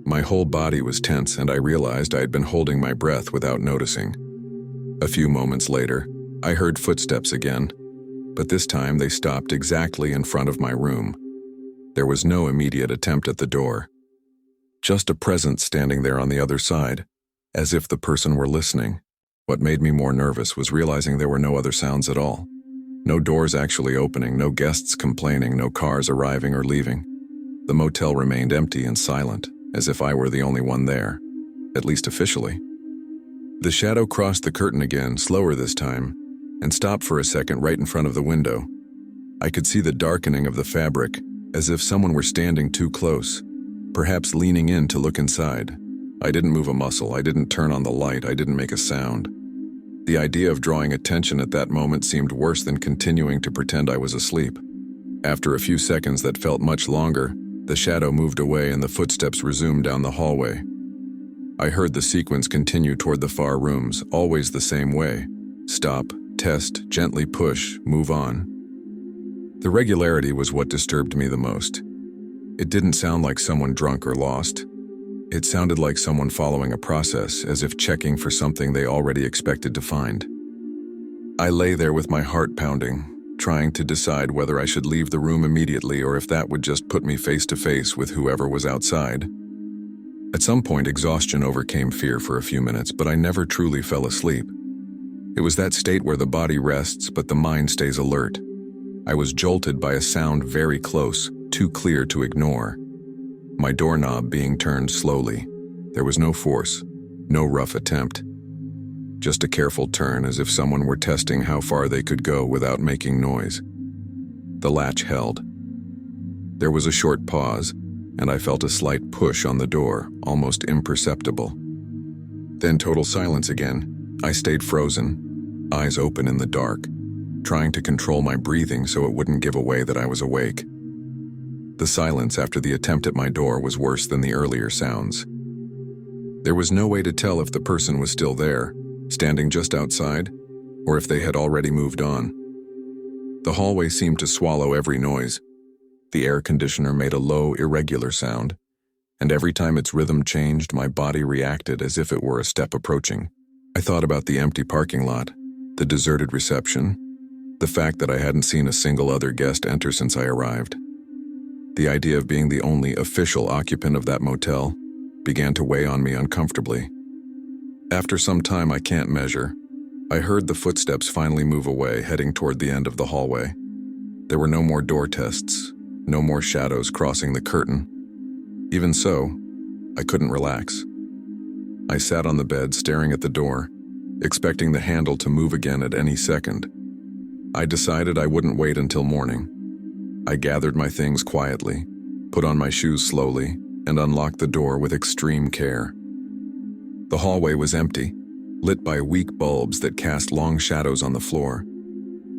My whole body was tense, and I realized I had been holding my breath without noticing. A few moments later, I heard footsteps again, but this time they stopped exactly in front of my room. There was no immediate attempt at the door. Just a presence standing there on the other side, as if the person were listening. What made me more nervous was realizing there were no other sounds at all. No doors actually opening, no guests complaining, no cars arriving or leaving. The motel remained empty and silent, as if I were the only one there, at least officially. The shadow crossed the curtain again, slower this time, and stopped for a second right in front of the window. I could see the darkening of the fabric, as if someone were standing too close, perhaps leaning in to look inside. I didn't move a muscle, I didn't turn on the light, I didn't make a sound. The idea of drawing attention at that moment seemed worse than continuing to pretend I was asleep. After a few seconds that felt much longer, the shadow moved away and the footsteps resumed down the hallway. I heard the sequence continue toward the far rooms, always the same way. Stop, test, gently push, move on. The regularity was what disturbed me the most. It didn't sound like someone drunk or lost. It sounded like someone following a process, as if checking for something they already expected to find. I lay there with my heart pounding, trying to decide whether I should leave the room immediately or if that would just put me face to face with whoever was outside. At some point, exhaustion overcame fear for a few minutes, but I never truly fell asleep. It was that state where the body rests, but the mind stays alert. I was jolted by a sound very close, too clear to ignore. My doorknob being turned slowly. There was no force, no rough attempt. Just a careful turn, as if someone were testing how far they could go without making noise. The latch held. There was a short pause, and I felt a slight push on the door, almost imperceptible. Then total silence again. I stayed frozen, eyes open in the dark, trying to control my breathing so it wouldn't give away that I was awake. The silence after the attempt at my door was worse than the earlier sounds. There was no way to tell if the person was still there, standing just outside, or if they had already moved on. The hallway seemed to swallow every noise. The air conditioner made a low, irregular sound. and every time its rhythm changed, my body reacted as if it were a step approaching. I thought about the empty parking lot, the deserted reception, the fact that I hadn't seen a single other guest enter since I arrived. The idea of being the only official occupant of that motel began to weigh on me uncomfortably. After some time I can't measure, I heard the footsteps finally move away, heading toward the end of the hallway. There were no more door tests, no more shadows crossing the curtain. Even so, I couldn't relax. I sat on the bed staring at the door, expecting the handle to move again at any second. I decided I wouldn't wait until morning. I gathered my things quietly, put on my shoes slowly, and unlocked the door with extreme care. The hallway was empty, lit by weak bulbs that cast long shadows on the floor.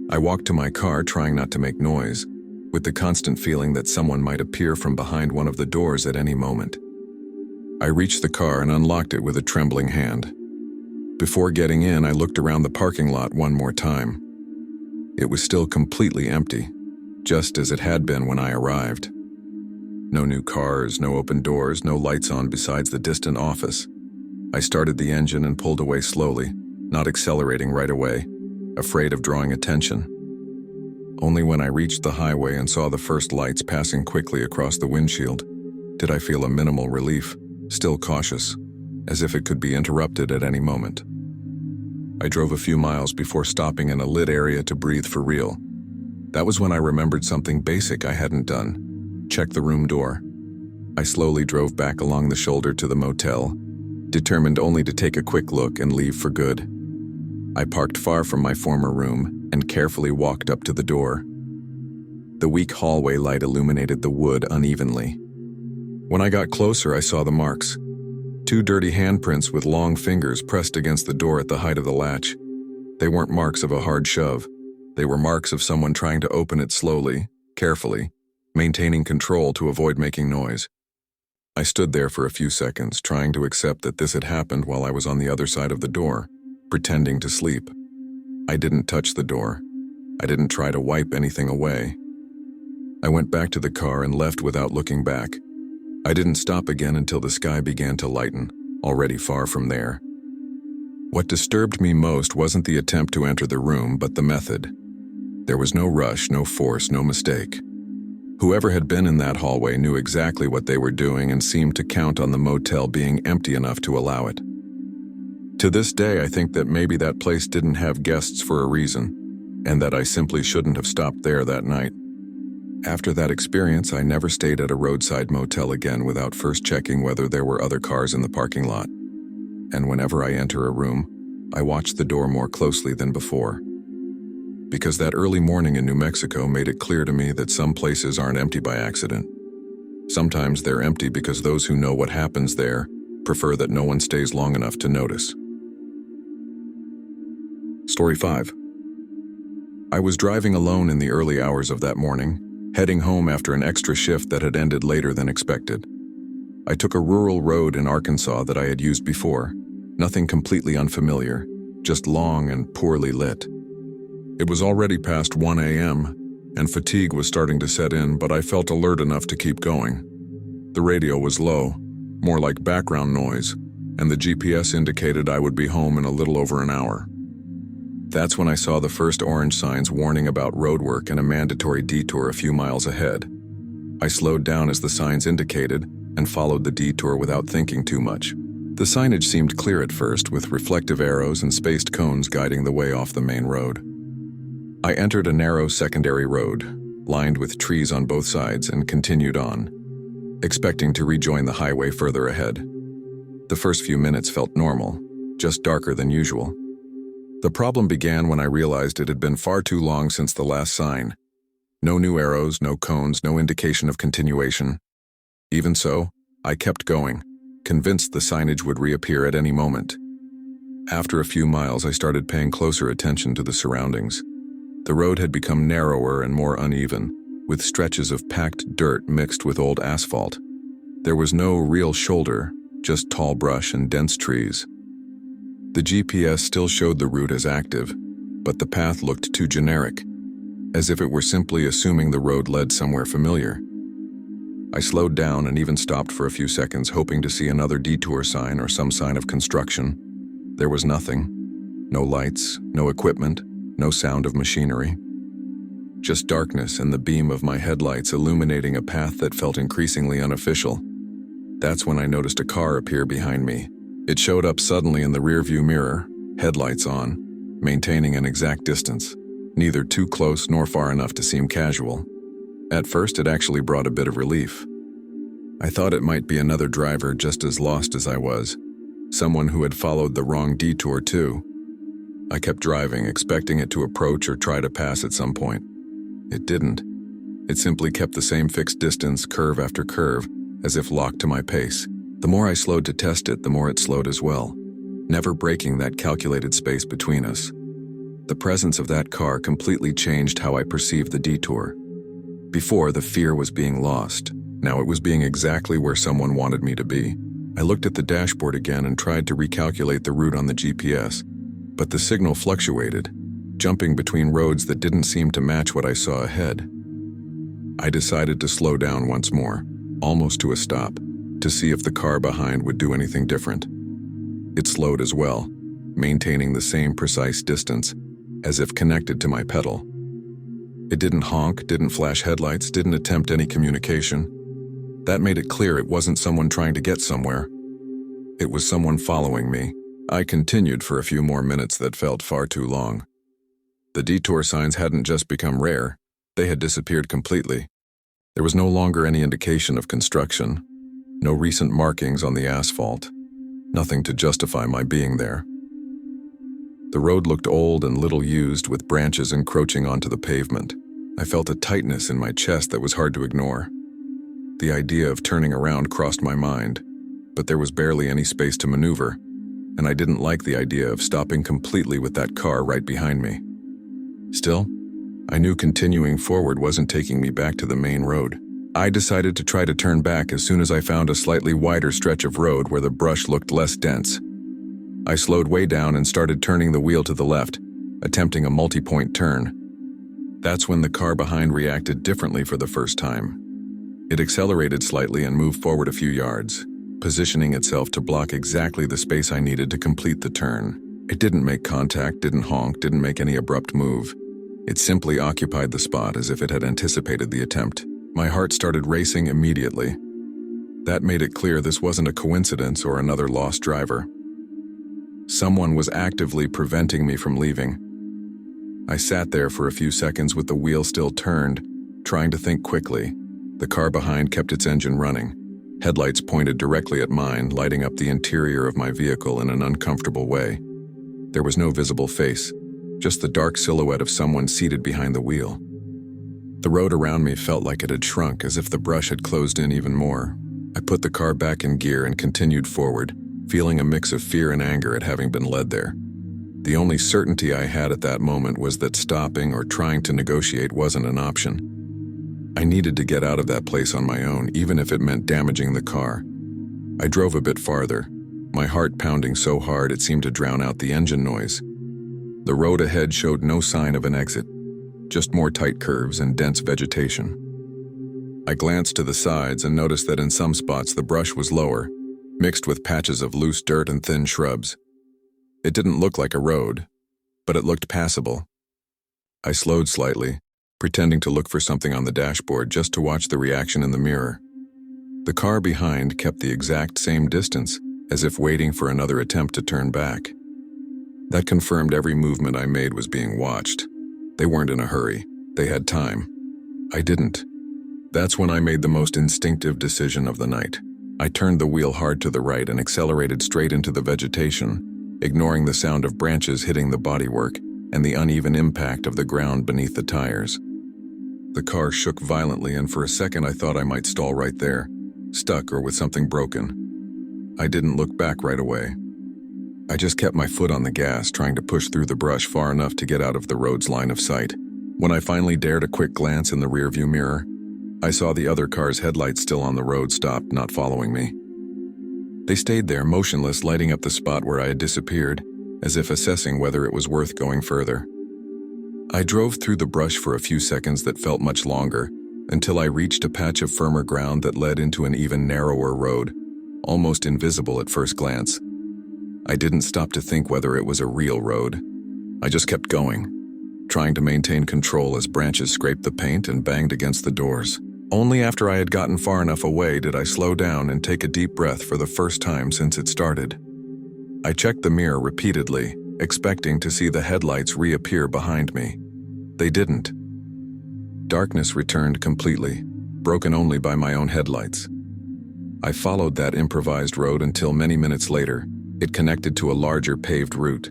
I walked to my car, trying not to make noise, with the constant feeling that someone might appear from behind one of the doors at any moment. I reached the car and unlocked it with a trembling hand. Before getting in, I looked around the parking lot one more time. It was still completely empty, just as it had been when I arrived. No new cars, no open doors, no lights on besides the distant office. I started the engine and pulled away slowly, not accelerating right away, afraid of drawing attention. Only when I reached the highway and saw the first lights passing quickly across the windshield did I feel a minimal relief, still cautious, as if it could be interrupted at any moment. I drove a few miles before stopping in a lit area to breathe for real. That was when I remembered something basic I hadn't done: check the room door. I slowly drove back along the shoulder to the motel, determined only to take a quick look and leave for good. I parked far from my former room and carefully walked up to the door. The weak hallway light illuminated the wood unevenly. When I got closer, I saw the marks. 2 dirty handprints with long fingers pressed against the door at the height of the latch. They weren't marks of a hard shove. They were marks of someone trying to open it slowly, carefully, maintaining control to avoid making noise. I stood there for a few seconds, trying to accept that this had happened while I was on the other side of the door, pretending to sleep. I didn't touch the door. I didn't try to wipe anything away. I went back to the car and left without looking back. I didn't stop again until the sky began to lighten, already far from there. What disturbed me most wasn't the attempt to enter the room, but the method. There was no rush, no force, no mistake. Whoever had been in that hallway knew exactly what they were doing and seemed to count on the motel being empty enough to allow it. To this day, I think that maybe that place didn't have guests for a reason, and that I simply shouldn't have stopped there that night. After that experience, I never stayed at a roadside motel again without first checking whether there were other cars in the parking lot. And whenever I enter a room, I watch the door more closely than before. Because that early morning in New Mexico made it clear to me that some places aren't empty by accident. Sometimes they're empty because those who know what happens there prefer that no one stays long enough to notice. Story 5. I was driving alone in the early hours of that morning, heading home after an extra shift that had ended later than expected. I took a rural road in Arkansas that I had used before, nothing completely unfamiliar, just long and poorly lit. It was already past 1 a.m., and fatigue was starting to set in, but I felt alert enough to keep going. The radio was low, more like background noise, and the GPS indicated I would be home in a little over an hour. That's when I saw the first orange signs warning about roadwork and a mandatory detour a few miles ahead. I slowed down as the signs indicated and followed the detour without thinking too much. The signage seemed clear at first, with reflective arrows and spaced cones guiding the way off the main road. I entered a narrow secondary road, lined with trees on both sides, and continued on, expecting to rejoin the highway further ahead. The first few minutes felt normal, just darker than usual. The problem began when I realized it had been far too long since the last sign. No new arrows, no cones, no indication of continuation. Even so, I kept going, convinced the signage would reappear at any moment. After a few miles, I started paying closer attention to the surroundings. The road had become narrower and more uneven, with stretches of packed dirt mixed with old asphalt. There was no real shoulder, just tall brush and dense trees. The GPS still showed the route as active, but the path looked too generic, as if it were simply assuming the road led somewhere familiar. I slowed down and even stopped for a few seconds, hoping to see another detour sign or some sign of construction. There was nothing. No lights, no equipment, no sound of machinery. Just darkness and the beam of my headlights illuminating a path that felt increasingly unofficial. That's when I noticed a car appear behind me. It showed up suddenly in the rearview mirror, headlights on, maintaining an exact distance, neither too close nor far enough to seem casual. At first, it actually brought a bit of relief. I thought it might be another driver just as lost as I was, someone who had followed the wrong detour too. I kept driving, expecting it to approach or try to pass at some point. It didn't. It simply kept the same fixed distance, curve after curve, as if locked to my pace. The more I slowed to test it, the more it slowed as well, never breaking that calculated space between us. The presence of that car completely changed how I perceived the detour. Before, the fear was being lost. Now it was being exactly where someone wanted me to be. I looked at the dashboard again and tried to recalculate the route on the GPS, but the signal fluctuated, jumping between roads that didn't seem to match what I saw ahead. I decided to slow down once more, almost to a stop, to see if the car behind would do anything different. It slowed as well, maintaining the same precise distance, as if connected to my pedal. It didn't honk, didn't flash headlights, didn't attempt any communication. That made it clear it wasn't someone trying to get somewhere. It was someone following me. I continued for a few more minutes that felt far too long. The detour signs hadn't just become rare, they had disappeared completely. There was no longer any indication of construction, no recent markings on the asphalt, nothing to justify my being there. The road looked old and little used, with branches encroaching onto the pavement. I felt a tightness in my chest that was hard to ignore. The idea of turning around crossed my mind, but there was barely any space to maneuver, and I didn't like the idea of stopping completely with that car right behind me. Still, I knew continuing forward wasn't taking me back to the main road. I decided to try to turn back as soon as I found a slightly wider stretch of road where the brush looked less dense. I slowed way down and started turning the wheel to the left, attempting a multi-point turn. That's when the car behind reacted differently for the first time. It accelerated slightly and moved forward a few yards, positioning itself to block exactly the space I needed to complete the turn. It didn't make contact, didn't honk, didn't make any abrupt move. It simply occupied the spot as if it had anticipated the attempt. My heart started racing immediately. That made it clear this wasn't a coincidence or another lost driver. Someone was actively preventing me from leaving. I sat there for a few seconds with the wheel still turned, trying to think quickly. The car behind kept its engine running, headlights pointed directly at mine, lighting up the interior of my vehicle in an uncomfortable way. There was no visible face, just the dark silhouette of someone seated behind the wheel. The road around me felt like it had shrunk, as if the brush had closed in even more. I put the car back in gear and continued forward, feeling a mix of fear and anger at having been led there. The only certainty I had at that moment was that stopping or trying to negotiate wasn't an option. I needed to get out of that place on my own, even if it meant damaging the car. I drove a bit farther, my heart pounding so hard it seemed to drown out the engine noise. The road ahead showed no sign of an exit, just more tight curves and dense vegetation. I glanced to the sides and noticed that in some spots the brush was lower, mixed with patches of loose dirt and thin shrubs. It didn't look like a road, but it looked passable. I slowed slightly, pretending to look for something on the dashboard just to watch the reaction in the mirror. The car behind kept the exact same distance, as if waiting for another attempt to turn back. That confirmed every movement I made was being watched. They weren't in a hurry. They had time. I didn't. That's when I made the most instinctive decision of the night. I turned the wheel hard to the right and accelerated straight into the vegetation, ignoring the sound of branches hitting the bodywork and the uneven impact of the ground beneath the tires. The car shook violently, and for a second I thought I might stall right there, stuck or with something broken. I didn't look back right away. I just kept my foot on the gas, trying to push through the brush far enough to get out of the road's line of sight. When I finally dared a quick glance in the rearview mirror, I saw the other car's headlights still on the road, stopped, not following me. They stayed there, motionless, lighting up the spot where I had disappeared, as if assessing whether it was worth going further. I drove through the brush for a few seconds that felt much longer, until I reached a patch of firmer ground that led into an even narrower road, almost invisible at first glance. I didn't stop to think whether it was a real road. I just kept going, trying to maintain control as branches scraped the paint and banged against the doors. Only after I had gotten far enough away did I slow down and take a deep breath for the first time since it started. I checked the mirror repeatedly, expecting to see the headlights reappear behind me. They didn't. Darkness returned completely, broken only by my own headlights. I followed that improvised road until many minutes later, it connected to a larger paved route.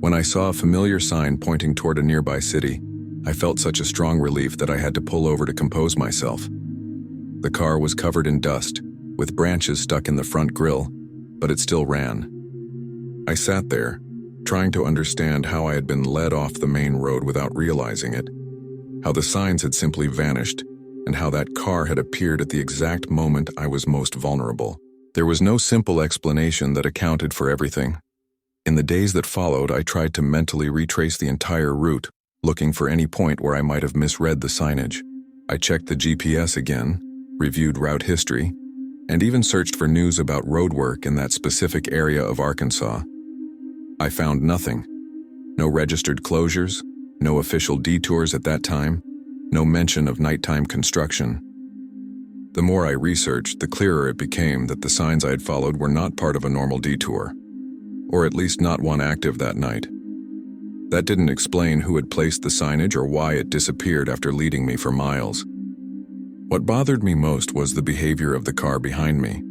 When I saw a familiar sign pointing toward a nearby city, I felt such a strong relief that I had to pull over to compose myself. The car was covered in dust, with branches stuck in the front grille, but it still ran. I sat there, trying to understand how I had been led off the main road without realizing it, how the signs had simply vanished, and how that car had appeared at the exact moment I was most vulnerable. There was no simple explanation that accounted for everything. In the days that followed, I tried to mentally retrace the entire route, looking for any point where I might have misread the signage. I checked the GPS again, reviewed route history, and even searched for news about roadwork in that specific area of Arkansas. I found nothing. No registered closures, no official detours at that time, no mention of nighttime construction. The more I researched, the clearer it became that the signs I had followed were not part of a normal detour, or at least not one active that night. That didn't explain who had placed the signage or why it disappeared after leading me for miles. What bothered me most was the behavior of the car behind me.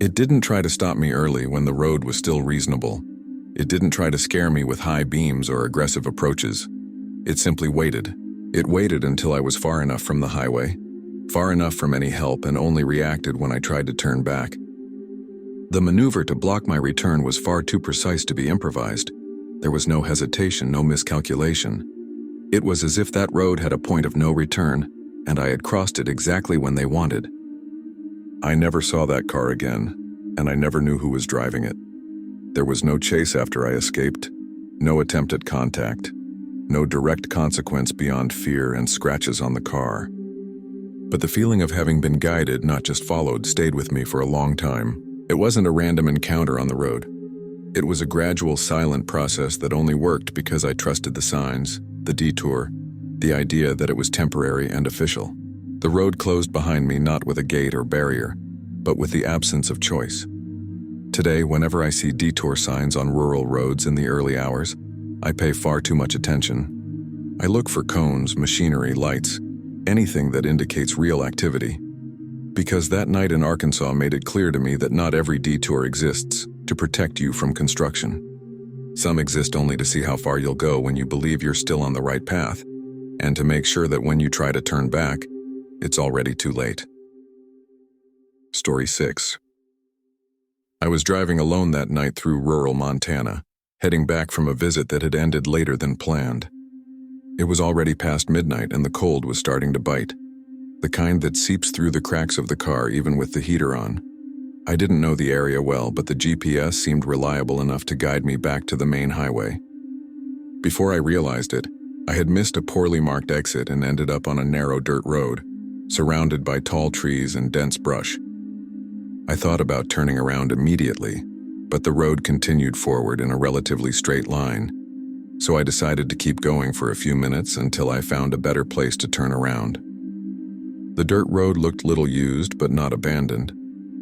It didn't try to stop me early when the road was still reasonable. It didn't try to scare me with high beams or aggressive approaches. It simply waited. It waited until I was far enough from the highway, far enough from any help, and only reacted when I tried to turn back. The maneuver to block my return was far too precise to be improvised. There was no hesitation, no miscalculation. It was as if that road had a point of no return, and I had crossed it exactly when they wanted. I never saw that car again, and I never knew who was driving it. There was no chase after I escaped, no attempt at contact, no direct consequence beyond fear and scratches on the car. But the feeling of having been guided, not just followed, stayed with me for a long time. It wasn't a random encounter on the road. It was a gradual, silent process that only worked because I trusted the signs, the detour, the idea that it was temporary and official. The road closed behind me not with a gate or barrier, but with the absence of choice. Today, whenever I see detour signs on rural roads in the early hours, I pay far too much attention. I look for cones, machinery, lights, anything that indicates real activity. Because that night in Arkansas made it clear to me that not every detour exists to protect you from construction. Some exist only to see how far you'll go when you believe you're still on the right path, and to make sure that when you try to turn back, it's already too late. Story 6. I was driving alone that night through rural Montana, heading back from a visit that had ended later than planned. It was already past midnight and the cold was starting to bite, the kind that seeps through the cracks of the car even with the heater on. I didn't know the area well, but the GPS seemed reliable enough to guide me back to the main highway. Before I realized it, I had missed a poorly marked exit and ended up on a narrow dirt road, surrounded by tall trees and dense brush. I thought about turning around immediately, but the road continued forward in a relatively straight line, so I decided to keep going for a few minutes until I found a better place to turn around. The dirt road looked little used but not abandoned.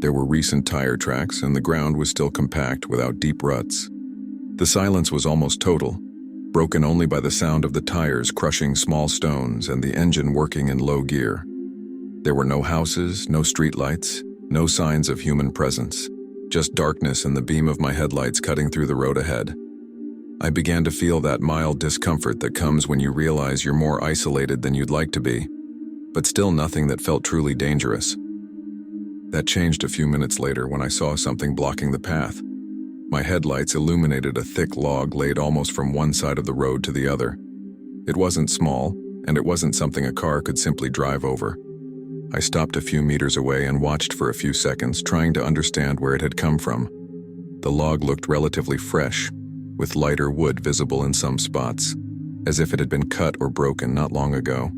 There were recent tire tracks and the ground was still compact without deep ruts. The silence was almost total, broken only by the sound of the tires crushing small stones and the engine working in low gear. There were no houses, no streetlights, no signs of human presence, just darkness and the beam of my headlights cutting through the road ahead. I began to feel that mild discomfort that comes when you realize you're more isolated than you'd like to be, but still nothing that felt truly dangerous. That changed a few minutes later when I saw something blocking the path. My headlights illuminated a thick log laid almost from one side of the road to the other. It wasn't small, and it wasn't something a car could simply drive over. I stopped a few meters away and watched for a few seconds, trying to understand where it had come from. The log looked relatively fresh, with lighter wood visible in some spots, as if it had been cut or broken not long ago.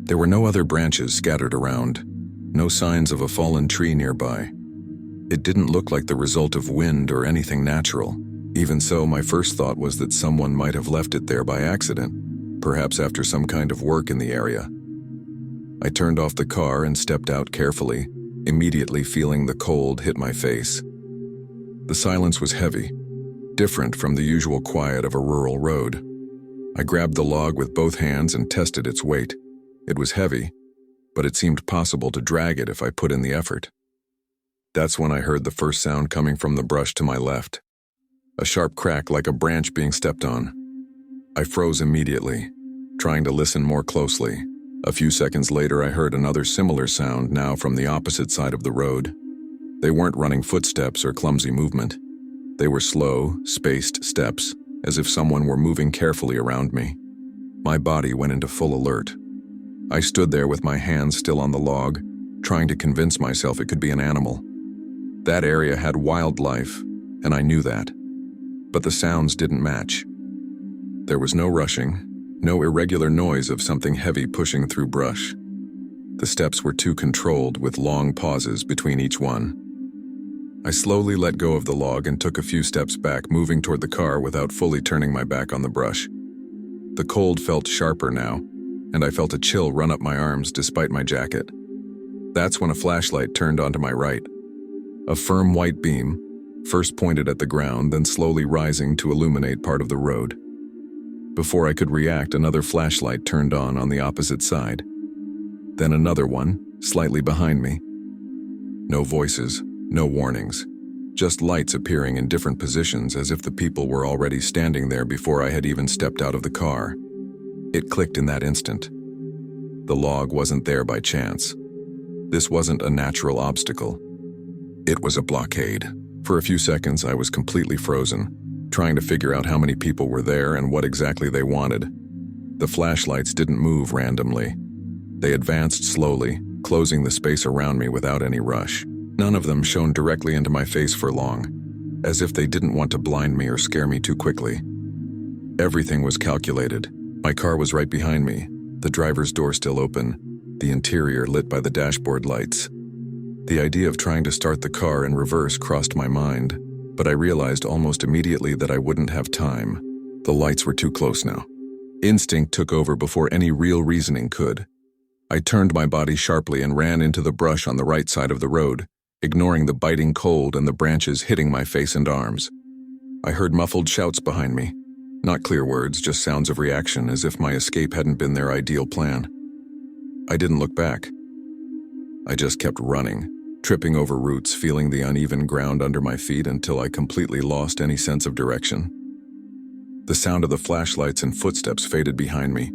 There were no other branches scattered around, no signs of a fallen tree nearby. It didn't look like the result of wind or anything natural. Even so, my first thought was that someone might have left it there by accident, perhaps after some kind of work in the area. I turned off the car and stepped out carefully, immediately feeling the cold hit my face. The silence was heavy, different from the usual quiet of a rural road. I grabbed the log with both hands and tested its weight. It was heavy, but it seemed possible to drag it if I put in the effort. That's when I heard the first sound coming from the brush to my left. A sharp crack like a branch being stepped on. I froze immediately, trying to listen more closely. A few seconds later, I heard another similar sound, now from the opposite side of the road. They weren't running footsteps or clumsy movement. They were slow, spaced steps, as if someone were moving carefully around me. My body went into full alert. I stood there with my hands still on the log, trying to convince myself it could be an animal. That area had wildlife, and I knew that. But the sounds didn't match. There was no rushing, no irregular noise of something heavy pushing through brush. The steps were too controlled, with long pauses between each one. I slowly let go of the log and took a few steps back, moving toward the car without fully turning my back on the brush. The cold felt sharper now, and I felt a chill run up my arms despite my jacket. That's when a flashlight turned onto my right. A firm white beam, first pointed at the ground, then slowly rising to illuminate part of the road. Before I could react, another flashlight turned on the opposite side. Then another one, slightly behind me. No voices, no warnings, just lights appearing in different positions as if the people were already standing there before I had even stepped out of the car. It clicked in that instant. The log wasn't there by chance. This wasn't a natural obstacle. It was a blockade. For a few seconds, I was completely frozen, trying to figure out how many people were there and what exactly they wanted. The flashlights didn't move randomly. They advanced slowly, closing the space around me without any rush. None of them shone directly into my face for long, as if they didn't want to blind me or scare me too quickly. Everything was calculated. My car was right behind me, the driver's door still open, the interior lit by the dashboard lights. The idea of trying to start the car in reverse crossed my mind, but I realized almost immediately that I wouldn't have time. The lights were too close now. Instinct took over before any real reasoning could. I turned my body sharply and ran into the brush on the right side of the road, ignoring the biting cold and the branches hitting my face and arms. I heard muffled shouts behind me. Not clear words, just sounds of reaction, as if my escape hadn't been their ideal plan. I didn't look back. I just kept running, tripping over roots, feeling the uneven ground under my feet until I completely lost any sense of direction. The sound of the flashlights and footsteps faded behind me,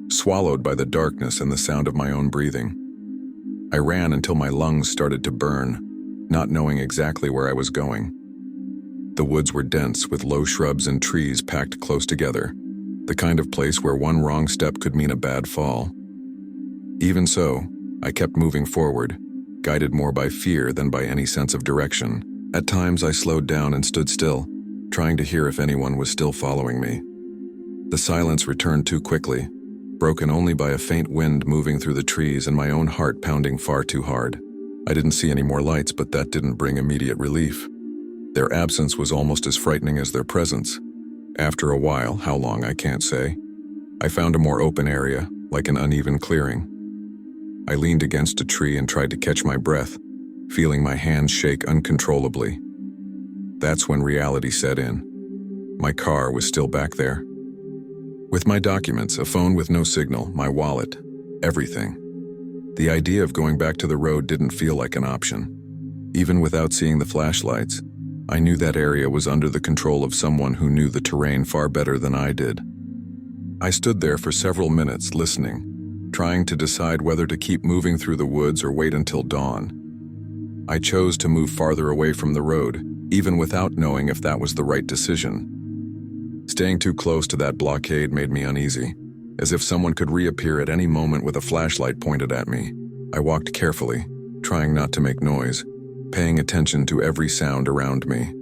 swallowed by the darkness and the sound of my own breathing. I ran until my lungs started to burn, not knowing exactly where I was going. The woods were dense, with low shrubs and trees packed close together, the kind of place where one wrong step could mean a bad fall. Even so, I kept moving forward, guided more by fear than by any sense of direction. At times I slowed down and stood still, trying to hear if anyone was still following me. The silence returned too quickly, broken only by a faint wind moving through the trees and my own heart pounding far too hard. I didn't see any more lights, but that didn't bring immediate relief. Their absence was almost as frightening as their presence. After a while, how long I can't say, I found a more open area, like an uneven clearing. I leaned against a tree and tried to catch my breath, feeling my hands shake uncontrollably. That's when reality set in. My car was still back there. With my documents, a phone with no signal, my wallet, everything. The idea of going back to the road didn't feel like an option. Even without seeing the flashlights, I knew that area was under the control of someone who knew the terrain far better than I did. I stood there for several minutes listening, trying to decide whether to keep moving through the woods or wait until dawn. I chose to move farther away from the road, even without knowing if that was the right decision. Staying too close to that blockade made me uneasy, as if someone could reappear at any moment with a flashlight pointed at me. I walked carefully, trying not to make noise, paying attention to every sound around me.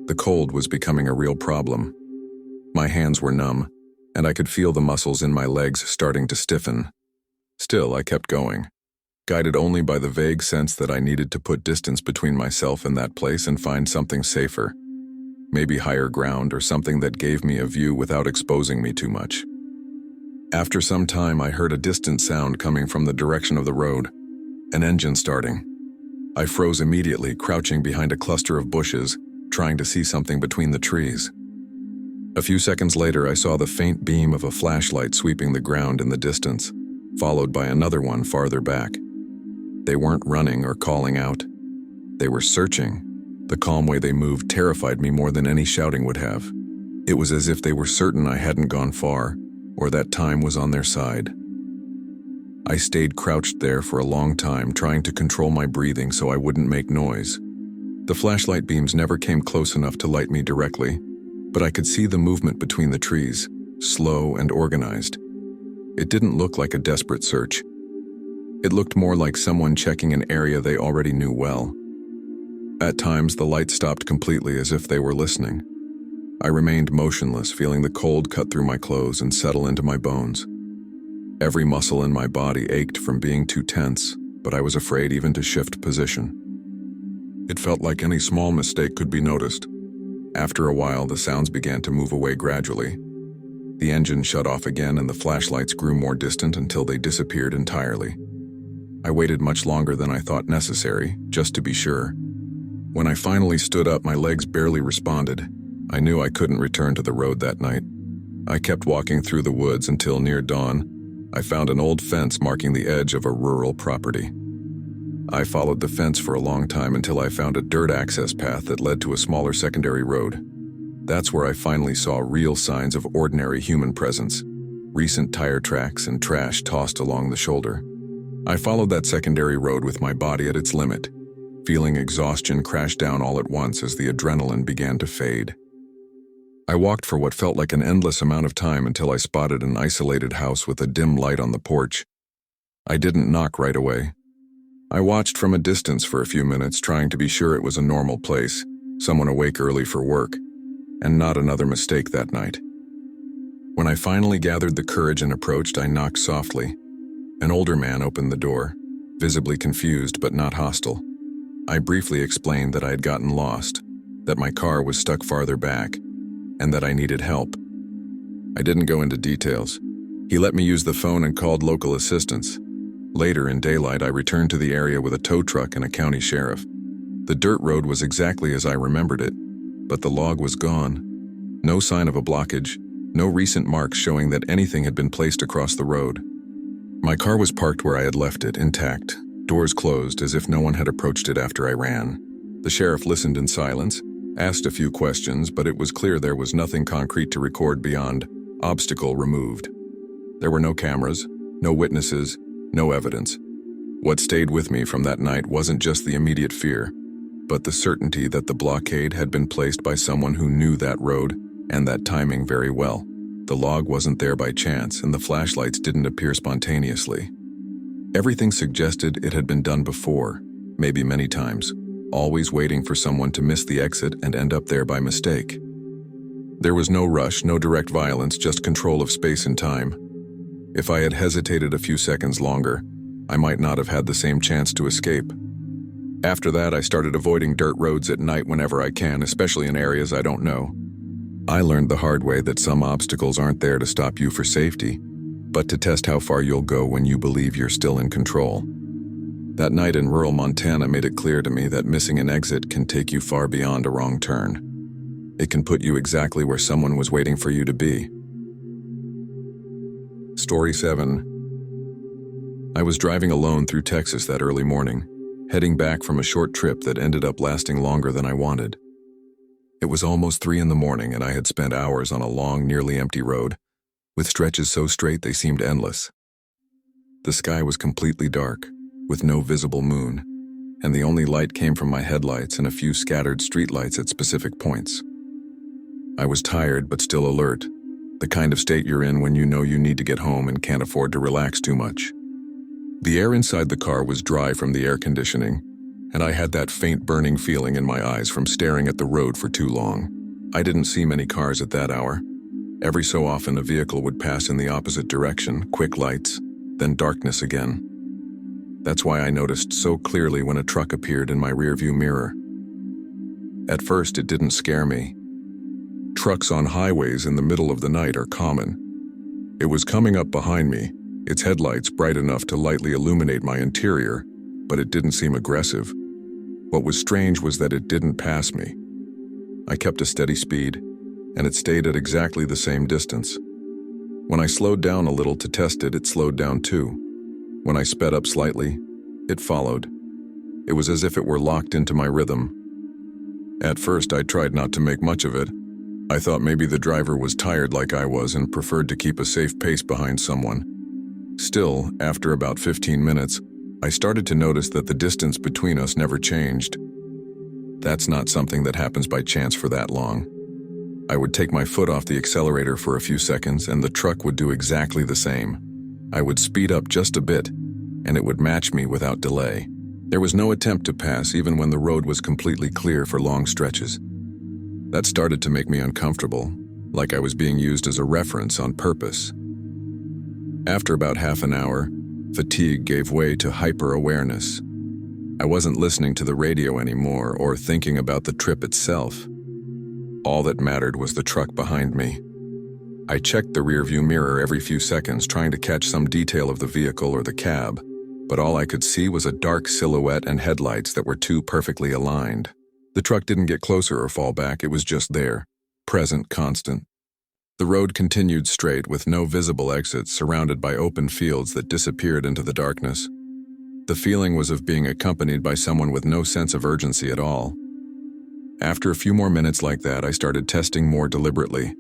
The cold was becoming a real problem. My hands were numb, and I could feel the muscles in my legs starting to stiffen. Still, I kept going, guided only by the vague sense that I needed to put distance between myself and that place and find something safer. Maybe higher ground or something that gave me a view without exposing me too much. After some time, I heard a distant sound coming from the direction of the road, an engine starting. I froze immediately, crouching behind a cluster of bushes, trying to see something between the trees. A few seconds later, I saw the faint beam of a flashlight sweeping the ground in the distance, followed by another one farther back. They weren't running or calling out. They were searching. The calm way they moved terrified me more than any shouting would have. It was as if they were certain I hadn't gone far, or that time was on their side. I stayed crouched there for a long time, trying to control my breathing so I wouldn't make noise. The flashlight beams never came close enough to light me directly, but I could see the movement between the trees, slow and organized. It didn't look like a desperate search. It looked more like someone checking an area they already knew well. At times, the light stopped completely as if they were listening. I remained motionless, feeling the cold cut through my clothes and settle into my bones. Every muscle in my body ached from being too tense, but I was afraid even to shift position. It felt like any small mistake could be noticed. After a while, the sounds began to move away gradually. The engine shut off again and the flashlights grew more distant until they disappeared entirely. I waited much longer than I thought necessary, just to be sure. When I finally stood up, my legs barely responded. I knew I couldn't return to the road that night. I kept walking through the woods until near dawn. I found an old fence marking the edge of a rural property. I followed the fence for a long time until I found a dirt access path that led to a smaller secondary road. That's where I finally saw real signs of ordinary human presence, recent tire tracks and trash tossed along the shoulder. I followed that secondary road with my body at its limit, feeling exhaustion crash down all at once as the adrenaline began to fade. I walked for what felt like an endless amount of time until I spotted an isolated house with a dim light on the porch. I didn't knock right away. I watched from a distance for a few minutes, trying to be sure it was a normal place, someone awake early for work, and not another mistake that night. When I finally gathered the courage and approached, I knocked softly. An older man opened the door, visibly confused but not hostile. I briefly explained that I had gotten lost, that my car was stuck farther back, and that I needed help. I didn't go into details. He let me use the phone and called local assistance. Later in daylight, I returned to the area with a tow truck and a county sheriff. The dirt road was exactly as I remembered it, but the log was gone. No sign of a blockage, no recent marks showing that anything had been placed across the road. My car was parked where I had left it, intact, doors closed as if no one had approached it after I ran. The sheriff listened in silence, asked a few questions, but it was clear there was nothing concrete to record beyond obstacle removed. There were no cameras, no witnesses, no evidence. What stayed with me from that night wasn't just the immediate fear, but the certainty that the blockade had been placed by someone who knew that road and that timing very well. The log wasn't there by chance, and the flashlights didn't appear spontaneously. Everything suggested it had been done before, maybe many times, always waiting for someone to miss the exit and end up there by mistake. There was no rush, no direct violence, just control of space and time. If I had hesitated a few seconds longer, I might not have had the same chance to escape. After that, I started avoiding dirt roads at night whenever I can, especially in areas I don't know. I learned the hard way that some obstacles aren't there to stop you for safety, but to test how far you'll go when you believe you're still in control. That night in rural Montana made it clear to me that missing an exit can take you far beyond a wrong turn. It can put you exactly where someone was waiting for you to be. Story 7. I was driving alone through Texas that early morning, heading back from a short trip that ended up lasting longer than I wanted. It was almost 3 in the morning and I had spent hours on a long, nearly empty road, with stretches so straight they seemed endless. The sky was completely dark, with no visible moon, and the only light came from my headlights and a few scattered streetlights at specific points. I was tired but still alert, the kind of state you're in when you know you need to get home and can't afford to relax too much. The air inside the car was dry from the air conditioning, and I had that faint burning feeling in my eyes from staring at the road for too long. I didn't see many cars at that hour. Every so often a vehicle would pass in the opposite direction, quick lights, then darkness again. That's why I noticed so clearly when a truck appeared in my rearview mirror. At first, it didn't scare me. Trucks on highways in the middle of the night are common. It was coming up behind me, its headlights bright enough to lightly illuminate my interior, but it didn't seem aggressive. What was strange was that it didn't pass me. I kept a steady speed, and it stayed at exactly the same distance. When I slowed down a little to test it, it slowed down too. When I sped up slightly, it followed. It was as if it were locked into my rhythm. At first, I tried not to make much of it. I thought maybe the driver was tired like I was and preferred to keep a safe pace behind someone. Still, after about 15 minutes, I started to notice that the distance between us never changed. That's not something that happens by chance for that long. I would take my foot off the accelerator for a few seconds and the truck would do exactly the same. I would speed up just a bit, and it would match me without delay. There was no attempt to pass even when the road was completely clear for long stretches. That started to make me uncomfortable, like I was being used as a reference on purpose. After about half an hour, fatigue gave way to hyper-awareness. I wasn't listening to the radio anymore or thinking about the trip itself. All that mattered was the truck behind me. I checked the rearview mirror every few seconds, trying to catch some detail of the vehicle or the cab, but all I could see was a dark silhouette and headlights that were too perfectly aligned. The truck didn't get closer or fall back, it was just there, present, constant. The road continued straight with no visible exits, surrounded by open fields that disappeared into the darkness. The feeling was of being accompanied by someone with no sense of urgency at all. After a few more minutes like that, I started testing more deliberately.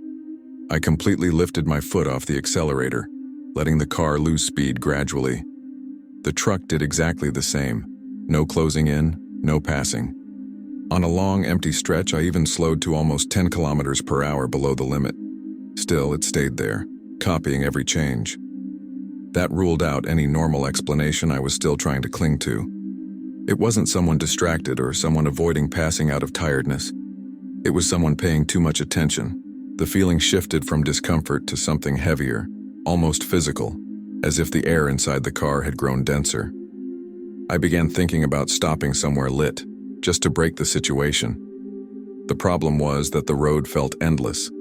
I completely lifted my foot off the accelerator, letting the car lose speed gradually. The truck did exactly the same. No closing in, no passing. On a long, empty stretch, I even slowed to almost 10 kilometers per hour below the limit. Still, it stayed there, copying every change. That ruled out any normal explanation I was still trying to cling to. It wasn't someone distracted or someone avoiding passing out of tiredness. It was someone paying too much attention. The feeling shifted from discomfort to something heavier, almost physical, as if the air inside the car had grown denser. I began thinking about stopping somewhere lit, just to break the situation. The problem was that the road felt endless.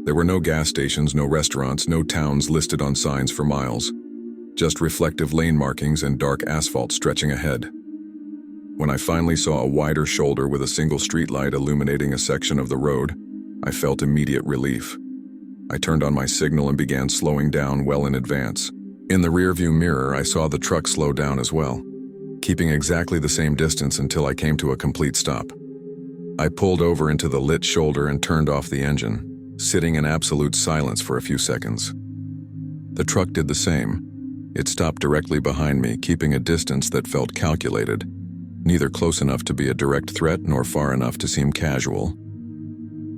There were no gas stations, no restaurants, no towns listed on signs for miles. Just reflective lane markings and dark asphalt stretching ahead. When I finally saw a wider shoulder with a single streetlight illuminating a section of the road, I felt immediate relief. I turned on my signal and began slowing down well in advance. In the rearview mirror, I saw the truck slow down as well, keeping exactly the same distance until I came to a complete stop. I pulled over into the lit shoulder and turned off the engine, sitting in absolute silence for a few seconds. The truck did the same. It stopped directly behind me, keeping a distance that felt calculated, neither close enough to be a direct threat nor far enough to seem casual.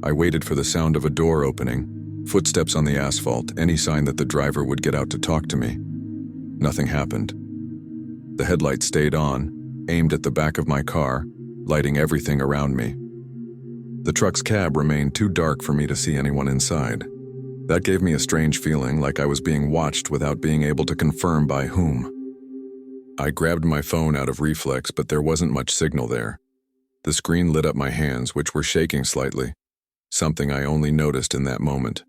I waited for the sound of a door opening, footsteps on the asphalt, any sign that the driver would get out to talk to me. Nothing happened. The headlight stayed on, aimed at the back of my car, lighting everything around me. The truck's cab remained too dark for me to see anyone inside. That gave me a strange feeling, like I was being watched without being able to confirm by whom. I grabbed my phone out of reflex, but there wasn't much signal there. The screen lit up my hands, which were shaking slightly, something I only noticed in that moment.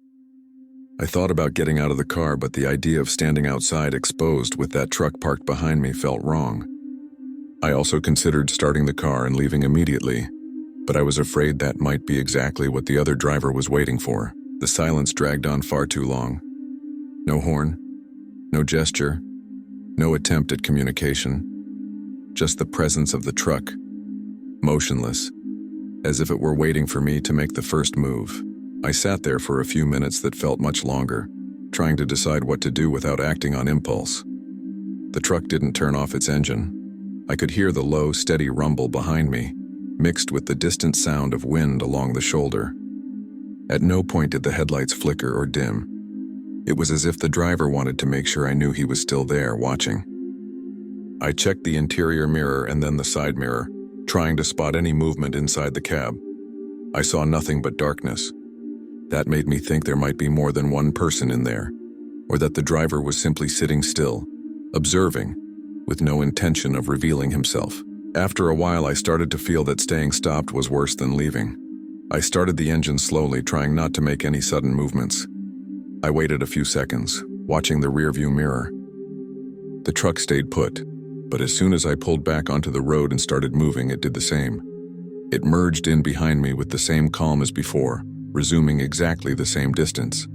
I thought about getting out of the car, but the idea of standing outside exposed with that truck parked behind me felt wrong. I also considered starting the car and leaving immediately, but I was afraid that might be exactly what the other driver was waiting for. The silence dragged on far too long. No horn, no gesture, no attempt at communication, just the presence of the truck, motionless, as if it were waiting for me to make the first move. I sat there for a few minutes that felt much longer, trying to decide what to do without acting on impulse. The truck didn't turn off its engine. I could hear the low, steady rumble behind me, mixed with the distant sound of wind along the shoulder. At no point did the headlights flicker or dim. It was as if the driver wanted to make sure I knew he was still there, watching. I checked the interior mirror and then the side mirror, trying to spot any movement inside the cab. I saw nothing but darkness. That made me think there might be more than one person in there. or that the driver was simply sitting still, observing, with no intention of revealing himself. After a while, I started to feel that staying stopped was worse than leaving. I started the engine slowly, trying not to make any sudden movements. I waited a few seconds, watching the rearview mirror. The truck stayed put, but as soon as I pulled back onto the road and started moving, it did the same. It merged in behind me with the same calm as before, resuming exactly the same distance.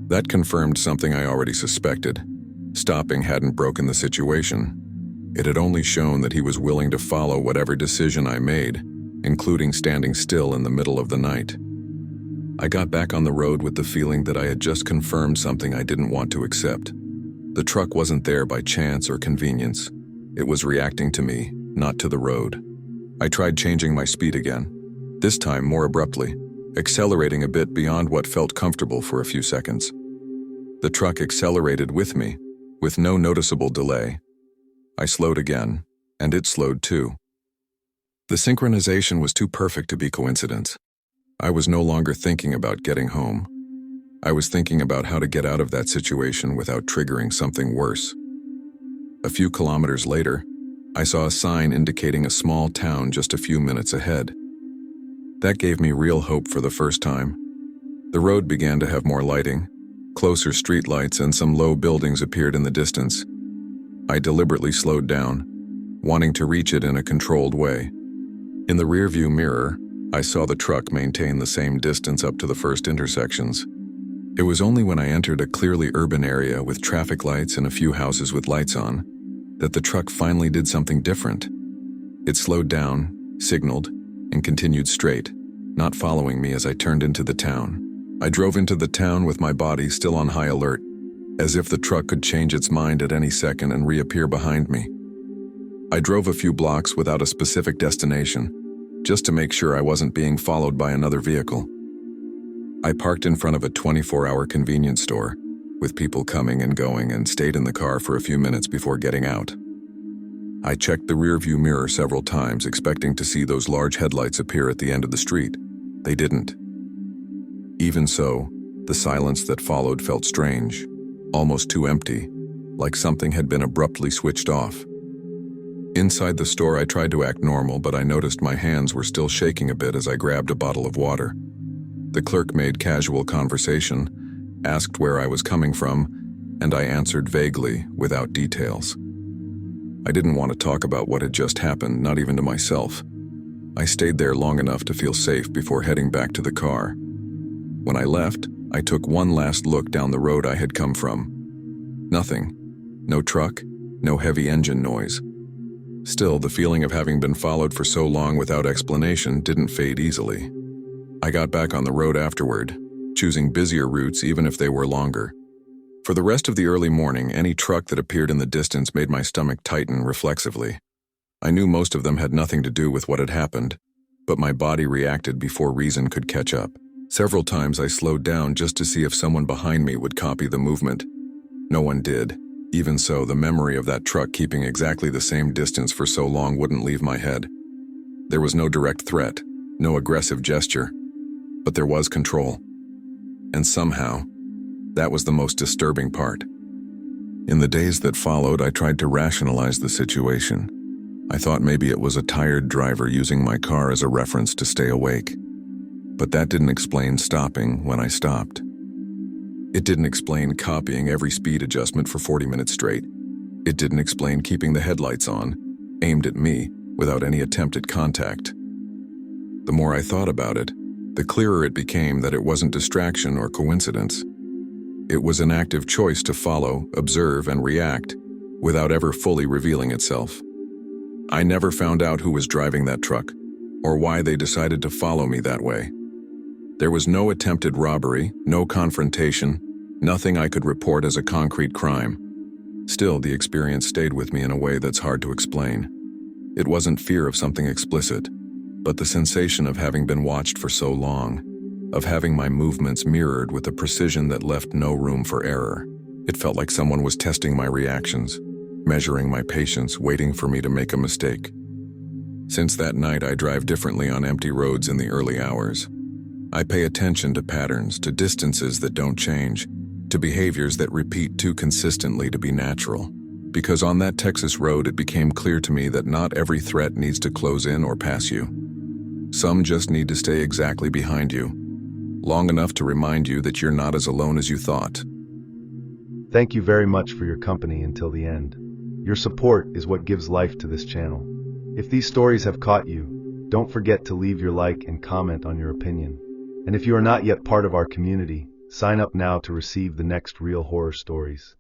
That confirmed something I already suspected. Stopping hadn't broken the situation. It had only shown that he was willing to follow whatever decision I made, including standing still in the middle of the night. I got back on the road with the feeling that I had just confirmed something I didn't want to accept. The truck wasn't there by chance or convenience. It was reacting to me, not to the road. I tried changing my speed again, this time more abruptly, accelerating a bit beyond what felt comfortable for a few seconds. The truck accelerated with me, with no noticeable delay. I slowed again, and it slowed too. The synchronization was too perfect to be coincidence. I was no longer thinking about getting home. I was thinking about how to get out of that situation without triggering something worse. A few kilometers later, I saw a sign indicating a small town just a few minutes ahead. That gave me real hope for the first time. The road began to have more lighting. Closer streetlights and some low buildings appeared in the distance. I deliberately slowed down, wanting to reach it in a controlled way. In the rearview mirror, I saw the truck maintain the same distance up to the first intersections. It was only when I entered a clearly urban area with traffic lights and a few houses with lights on that the truck finally did something different. It slowed down, signaled, and continued straight, not following me as I turned into the town. I drove into the town with my body still on high alert, as if the truck could change its mind at any second and reappear behind me. I drove a few blocks without a specific destination, just to make sure I wasn't being followed by another vehicle. I parked in front of a 24-hour convenience store, with people coming and going, and stayed in the car for a few minutes before getting out. I checked the rearview mirror several times, expecting to see those large headlights appear at the end of the street. They didn't. Even so, the silence that followed felt strange, almost too empty, like something had been abruptly switched off. Inside the store, I tried to act normal, but I noticed my hands were still shaking a bit as I grabbed a bottle of water. The clerk made casual conversation, asked where I was coming from, and I answered vaguely, without details. I didn't want to talk about what had just happened, not even to myself. I stayed there long enough to feel safe before heading back to the car. When I left, I took one last look down the road I had come from. Nothing. No truck, no heavy engine noise. Still, the feeling of having been followed for so long without explanation didn't fade easily. I got back on the road afterward, choosing busier routes even if they were longer. For the rest of the early morning, any truck that appeared in the distance made my stomach tighten reflexively. I knew most of them had nothing to do with what had happened, but my body reacted before reason could catch up. Several times I slowed down just to see if someone behind me would copy the movement. No one did. Even so, the memory of that truck keeping exactly the same distance for so long wouldn't leave my head. There was no direct threat, no aggressive gesture, but there was control. And somehow, that was the most disturbing part. In the days that followed, I tried to rationalize the situation. I thought maybe it was a tired driver using my car as a reference to stay awake. But that didn't explain stopping when I stopped. It didn't explain copying every speed adjustment for 40 minutes straight. It didn't explain keeping the headlights on, aimed at me, without any attempt at contact. The more I thought about it, the clearer it became that it wasn't distraction or coincidence. It was an active choice to follow, observe, and react, without ever fully revealing itself. I never found out who was driving that truck, or why they decided to follow me that way. There was no attempted robbery, no confrontation, nothing I could report as a concrete crime. Still, the experience stayed with me in a way that's hard to explain. It wasn't fear of something explicit, but the sensation of having been watched for so long, of having my movements mirrored with a precision that left no room for error. It felt like someone was testing my reactions, measuring my patience, waiting for me to make a mistake. Since that night, I drive differently on empty roads in the early hours. I pay attention to patterns, to distances that don't change, to behaviors that repeat too consistently to be natural. Because on that Texas road, it became clear to me that not every threat needs to close in or pass you. Some just need to stay exactly behind you, long enough to remind you that you're not as alone as you thought. Thank you very much for your company until the end. Your support is what gives life to this channel. If these stories have caught you, don't forget to leave your like and comment on your opinion. And if you are not yet part of our community, sign up now to receive the next real horror stories.